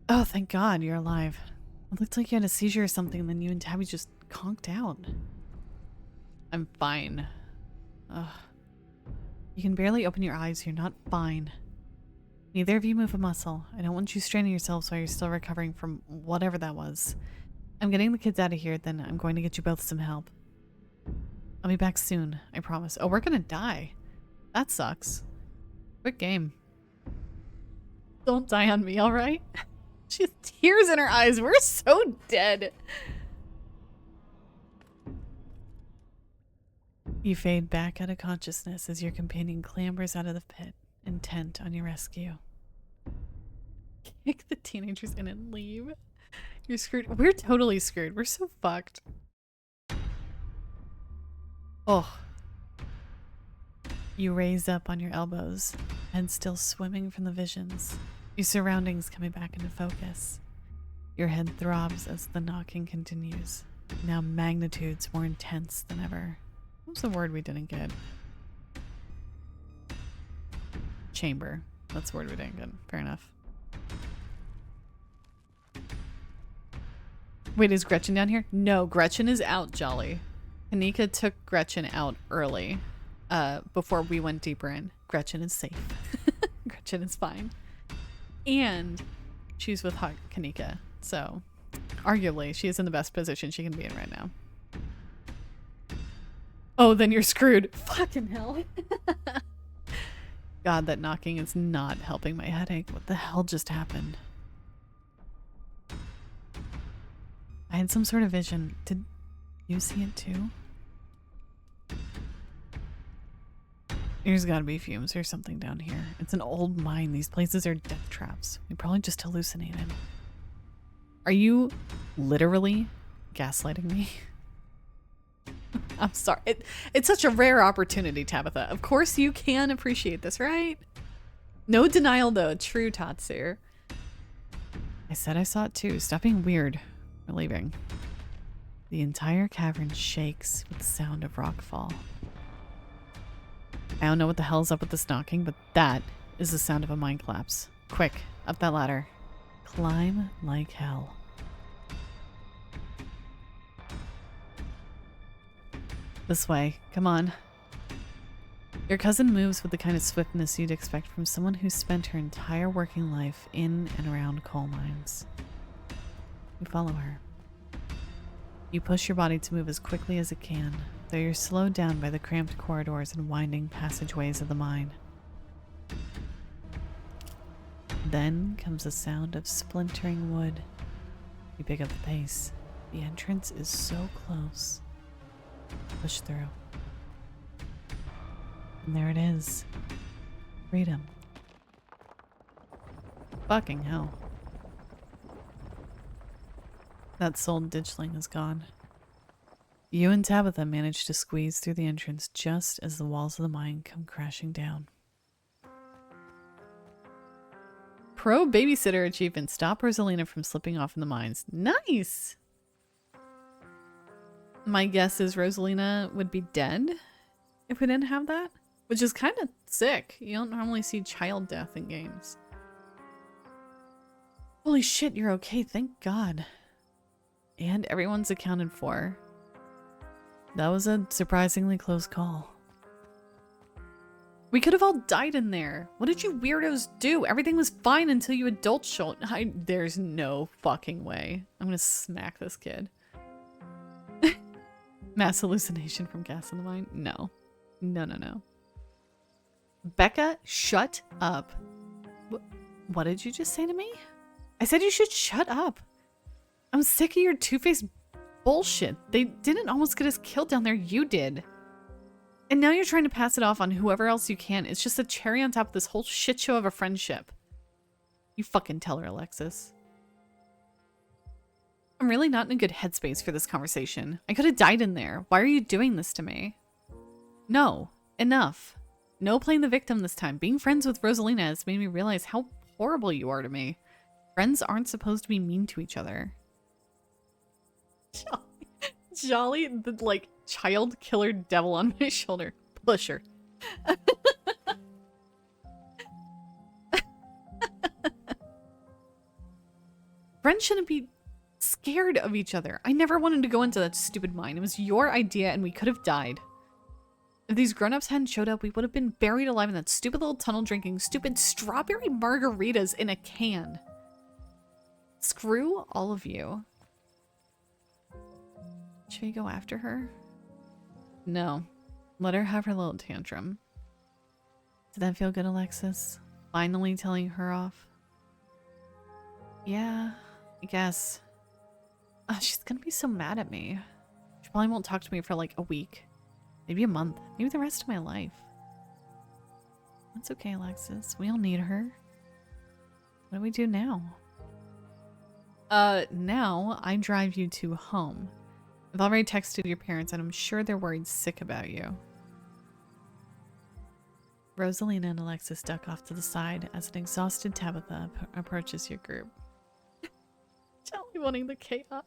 Oh, thank God you're alive. It looked like you had a seizure or something, and then you and Tabby just conked out. I'm fine. Ugh. You can barely open your eyes. You're not fine. Neither of you move a muscle. I don't want you straining yourselves while you're still recovering from whatever that was. I'm getting the kids out of here, then I'm going to get you both some help. I'll be back soon, I promise. Oh, we're gonna die. That sucks. Quick game. Don't die on me, alright? She has tears in her eyes. We're so dead. You fade back out of consciousness as your companion clambers out of the pit, intent on your rescue. Kick the teenagers in and leave. You're screwed. We're totally screwed. We're so fucked. Oh. You raise up on your elbows, head still swimming from the visions. Your surroundings coming back into focus. Your head throbs as the knocking continues, now magnitudes more intense than ever. What was the word we didn't get? Chamber. That's the word we didn't get. Fair enough. Wait, is Gretchen down here? No, Gretchen is out, Jolly. Kanika took Gretchen out early, before we went deeper in. Gretchen is safe. Gretchen is fine. And she's with Kanika, so arguably she is in the best position she can be in right now. Oh, then you're screwed. Fucking hell. God, that knocking is not helping my headache. What the hell just happened? I had some sort of vision. Did you see it too? There's gotta be fumes or something down here. It's an old mine. These places are death traps. We probably just hallucinated. Are you literally gaslighting me? I'm sorry. It's such a rare opportunity, Tabitha. Of course you can appreciate this, right? No denial, though. True, Tatsu. I said I saw it too. Stop being weird. We're leaving. The entire cavern shakes with the sound of rockfall. I don't know what the hell's up with this knocking, but that is the sound of a mine collapse. Quick, up that ladder. Climb like hell. This way. Come on. Your cousin moves with the kind of swiftness you'd expect from someone who spent her entire working life in and around coal mines. You follow her. You push your body to move as quickly as it can, though you're slowed down by the cramped corridors and winding passageways of the mine. Then comes the sound of splintering wood. You pick up the pace. The entrance is so close. Push through. And there it is. Freedom. Fucking hell. That sold ditchling is gone. You and Tabitha manage to squeeze through the entrance just as the walls of the mine come crashing down. Pro babysitter achievement. Stop Rosalina from slipping off in the mines. Nice! My guess is Rosalina would be dead if we didn't have that, which is kind of sick. You don't normally see child death in games. Holy shit, you're okay. Thank God. And everyone's accounted for. That was a surprisingly close call. We could have all died in there. What did you weirdos do? Everything was fine until you adults showed. There's no fucking way. I'm gonna smack this kid. Mass hallucination from gas in the mine? No. No. Becca, shut up. What did you just say to me? I said you should shut up. I'm sick of your two-faced bullshit. They didn't almost get us killed down there. You did. And now you're trying to pass it off on whoever else you can. It's just a cherry on top of this whole shit show of a friendship. You fucking tell her, Alexis. I'm really not in a good headspace for this conversation. I could have died in there. Why are you doing this to me? No. Enough. No playing the victim this time. Being friends with Rosalina has made me realize how horrible you are to me. Friends aren't supposed to be mean to each other. Jolly, the like child killer devil on my shoulder. Push her. Friends shouldn't be scared of each other. I never wanted to go into that stupid mine. It was your idea and we could have died. If these grown-ups hadn't showed up, we would have been buried alive in that stupid little tunnel drinking stupid strawberry margaritas in a can. Screw all of you. Should we go after her? No. Let her have her little tantrum. Did that feel good, Alexis? Finally telling her off? Yeah, I guess. She's gonna be so mad at me. She probably won't talk to me for like a week. Maybe a month. Maybe the rest of my life. That's okay, Alexis. We don't need her. What do we do now? Now I drive you to home. I've already texted your parents and I'm sure they're worried sick about you. Rosalina and Alexis duck off to the side as an exhausted Tabitha approaches your group. Jolly wanting the chaos.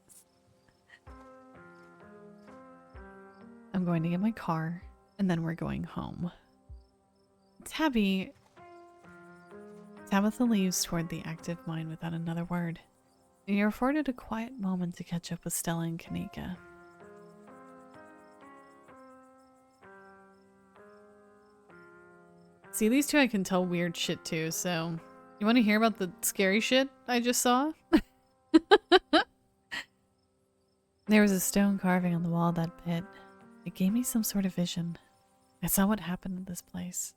I'm going to get my car and then we're going home. Tabby, Tabitha leaves toward the active mine without another word. You're afforded a quiet moment to catch up with Stella and Kanika. See, these two I can tell weird shit to, so... You want to hear about the scary shit I just saw? There was a stone carving on the wall of that pit. It gave me some sort of vision. I saw what happened in this place.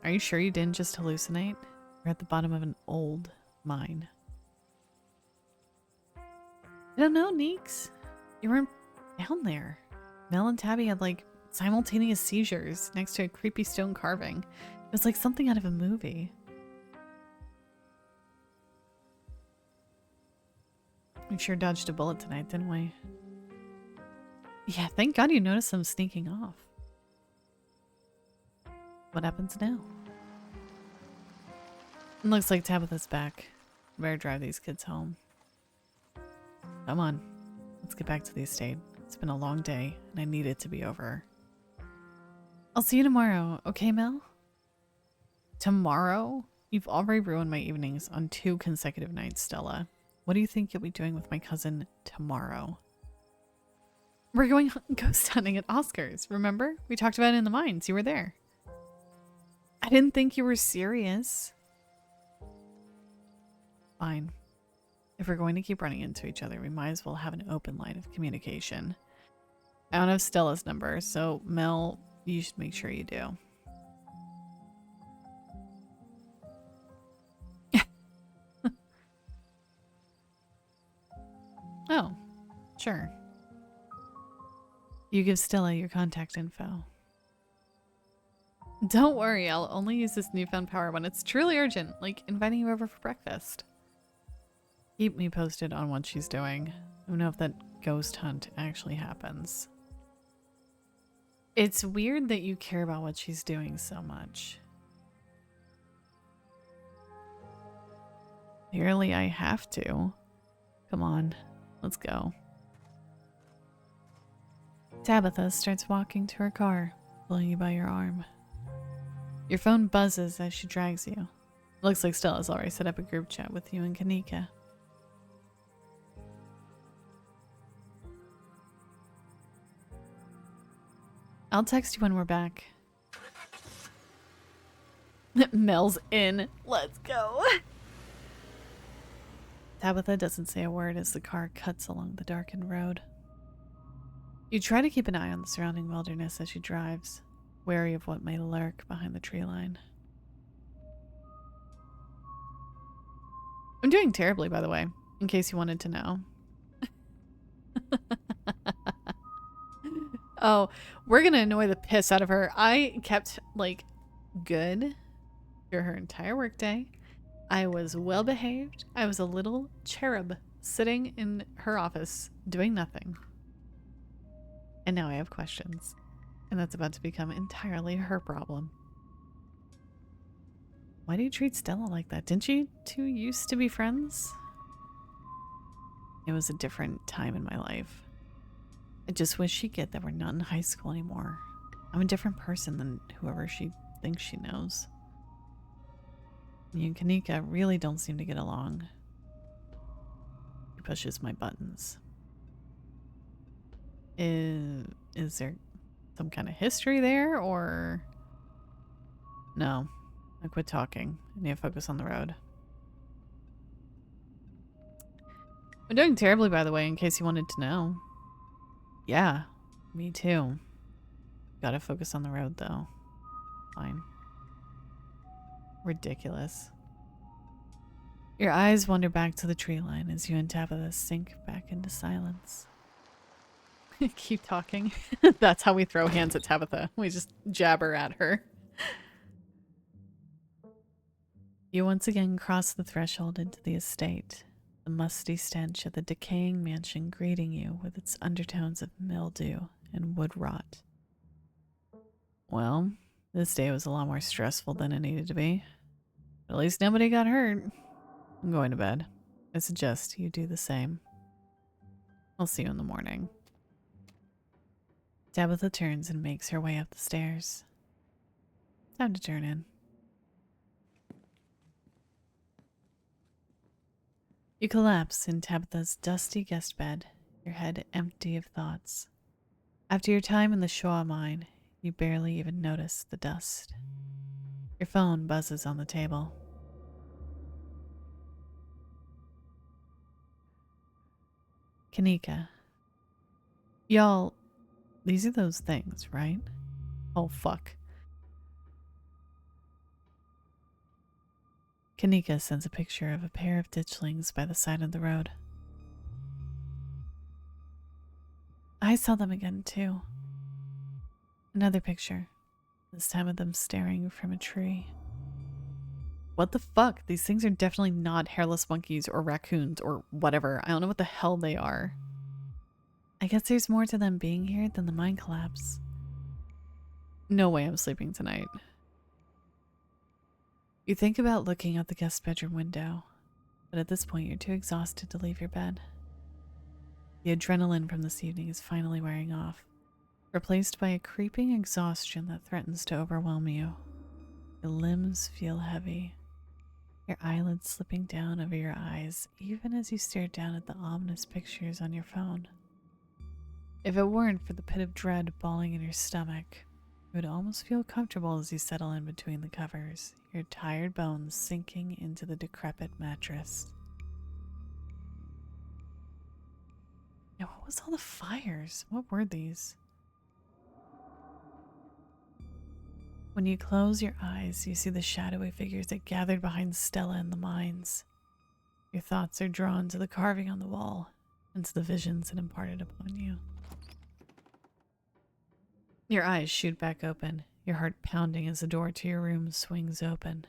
Are you sure you didn't just hallucinate? We're at the bottom of an old mine. I don't know, Neeks. You weren't down there. Mel and Tabby had like simultaneous seizures next to a creepy stone carving. It was like something out of a movie. We sure dodged a bullet tonight, didn't we? Yeah, thank God you noticed them sneaking off. What happens now? It looks like Tabitha's back. Better drive these kids home. Come on. Let's get back to the estate. It's been a long day, and I need it to be over. I'll see you tomorrow, okay, Mel? Tomorrow? You've already ruined my evenings on 2 consecutive nights, Stella. What do you think you'll be doing with my cousin tomorrow? We're going ghost hunting at Oscar's, remember? We talked about it in the mines. You were there. I didn't think you were serious. Fine. If we're going to keep running into each other, we might as well have an open line of communication. I don't have Stella's number, so Mel, you should make sure you do. Oh, sure. You give Stella your contact info. Don't worry, I'll only use this newfound power when it's truly urgent, like inviting you over for breakfast. Keep me posted on what she's doing. I don't know if that ghost hunt actually happens. It's weird that you care about what she's doing so much. Clearly I have to. Come on, let's go. Tabitha starts walking to her car, pulling you by your arm. Your phone buzzes as she drags you. Looks like Stella's already set up a group chat with you and Kanika. I'll text you when we're back. Mel's in. Let's go. Tabitha doesn't say a word as the car cuts along the darkened road. You try to keep an eye on the surrounding wilderness as she drives, wary of what may lurk behind the tree line. I'm doing terribly, by the way, in case you wanted to know. Oh, we're gonna annoy the piss out of her. I kept, like, good through her entire workday. I was well behaved. I was a little cherub sitting in her office doing nothing. And now I have questions. And that's about to become entirely her problem. Why do you treat Stella like that? Didn't you two used to be friends? It was a different time in my life. I just wish she'd get that we're not in high school anymore. I'm a different person than whoever she thinks she knows. You and Kanika really don't seem to get along. She pushes my buttons. Is there some kind of history there, or... No. I quit talking. I need to focus on the road. I'm doing terribly, by the way, in case you wanted to know. Yeah, me too. Gotta focus on the road, though. Fine. Ridiculous. Your eyes wander back to the tree line as you and Tabitha sink back into silence. Keep talking. That's how we throw hands at Tabitha. We just jabber at her. You once again cross the threshold into the estate, the musty stench of the decaying mansion greeting you with its undertones of mildew and wood rot. Well, this day was a lot more stressful than it needed to be. But at least nobody got hurt. I'm going to bed. I suggest you do the same. I'll see you in the morning. Tabitha turns and makes her way up the stairs. Time to turn in. You collapse in Tabitha's dusty guest bed, your head empty of thoughts. After your time in the Shoah mine, you barely even notice the dust. Your phone buzzes on the table. Kanika. Y'all, these are those things, right? Oh, fuck. Kanika sends a picture of a pair of ditchlings by the side of the road. I saw them again, too. Another picture, this time of them staring from a tree. What the fuck? These things are definitely not hairless monkeys or raccoons or whatever. I don't know what the hell they are. I guess there's more to them being here than the mine collapse. No way I'm sleeping tonight. You think about looking out the guest bedroom window, but at this point you're too exhausted to leave your bed. The adrenaline from this evening is finally wearing off, replaced by a creeping exhaustion that threatens to overwhelm you. Your limbs feel heavy, your eyelids slipping down over your eyes even as you stare down at the ominous pictures on your phone. If it weren't for the pit of dread balling in your stomach, you would almost feel comfortable as you settle in between the covers, your tired bones sinking into the decrepit mattress. Now, what was all the fires? What were these? When you close your eyes, you see the shadowy figures that gathered behind Stella in the mines. Your thoughts are drawn to the carving on the wall and to the visions it imparted upon you. Your eyes shoot back open, your heart pounding as the door to your room swings open.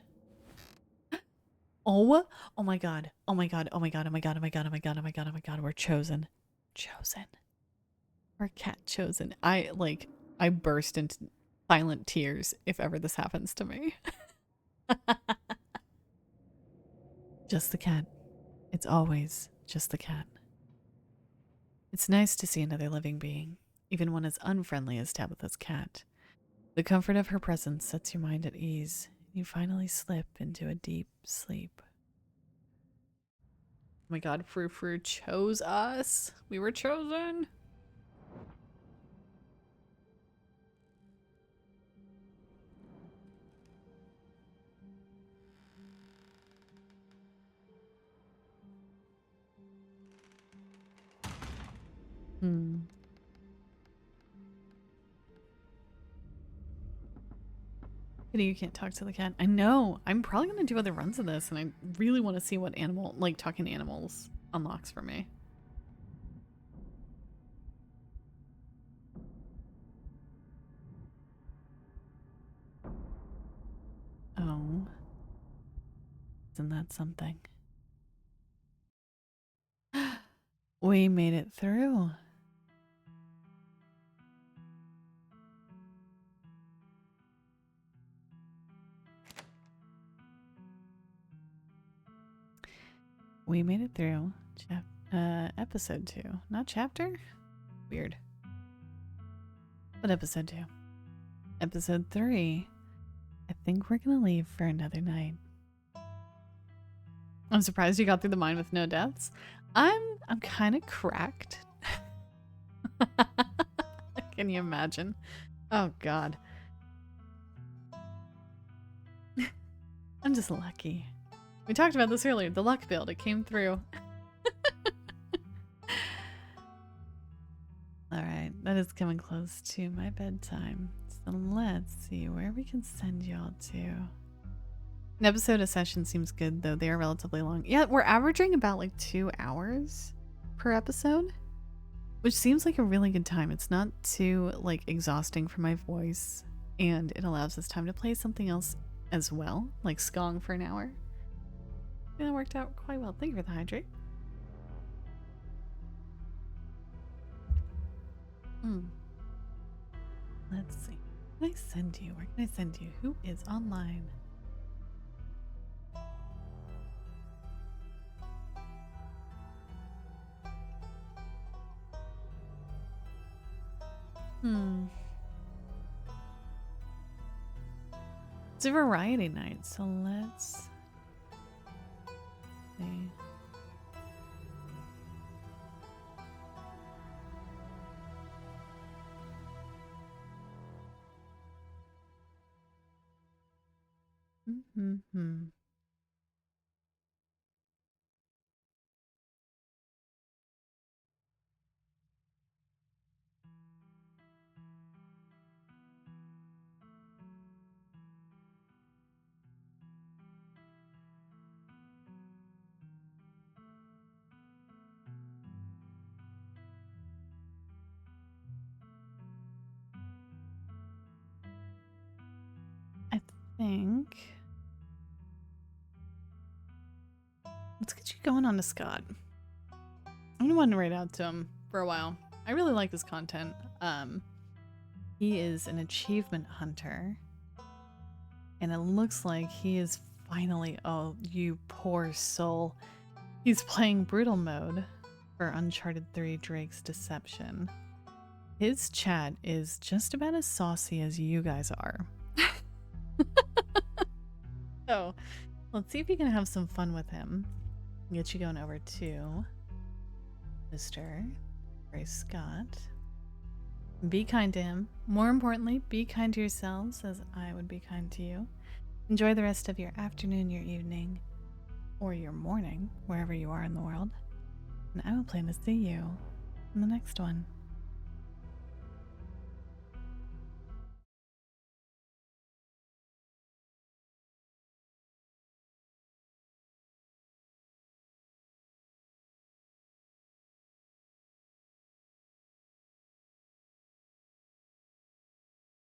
Oh my god. Oh my god. Oh my god. Oh my god. Oh my god. Oh my god. Oh my god. Oh my god. We're chosen. Chosen. We're cat chosen. I burst into silent tears if ever this happens to me. Just the cat. It's always just the cat. It's nice to see another living being, even one as unfriendly as Tabitha's cat. The comfort of her presence sets your mind at ease, and you finally slip into a deep sleep. Oh my god, Frou Frou chose us. We were chosen. Kitty, you can't talk to the cat. I know. I'm probably going to do other runs of this, and I really want to see what animal, talking to animals unlocks for me. Oh. Isn't that something? We made it through. We made it through episode 2. Not chapter? Weird. But episode 2. Episode 3. I think we're gonna leave for another night. I'm surprised you got through the mine with no deaths. I'm kind of cracked. Can you imagine? Oh god. I'm just lucky. We talked about this earlier. The luck build, it came through. Alright, that is coming close to my bedtime. So let's see where we can send y'all to. An episode a session seems good, though they are relatively long. Yeah, we're averaging about 2 hours per episode, which seems like a really good time. It's not too exhausting for my voice, and it allows us time to play something else as well, like Skong for an hour. And that worked out quite well. Thank you for the hydrate. Let's see. Where can I send you? Where can I send you? Who is online? It's a variety night, so let's see. Mm-hmm. I think. Let's get you going on to Scott. I'm gonna want to write out to him for a while. I really like his content. He is an achievement hunter, and it looks like he is finally. Oh, you poor soul! He's playing brutal mode for Uncharted 3: Drake's Deception. His chat is just about as saucy as you guys are. So, let's see if we can have some fun with him. Get you going over to Mr. Grace Scott. Be kind to him. More importantly, be kind to yourselves as I would be kind to you. Enjoy the rest of your afternoon, your evening, or your morning, wherever you are in the world. And I will plan to see you in the next one.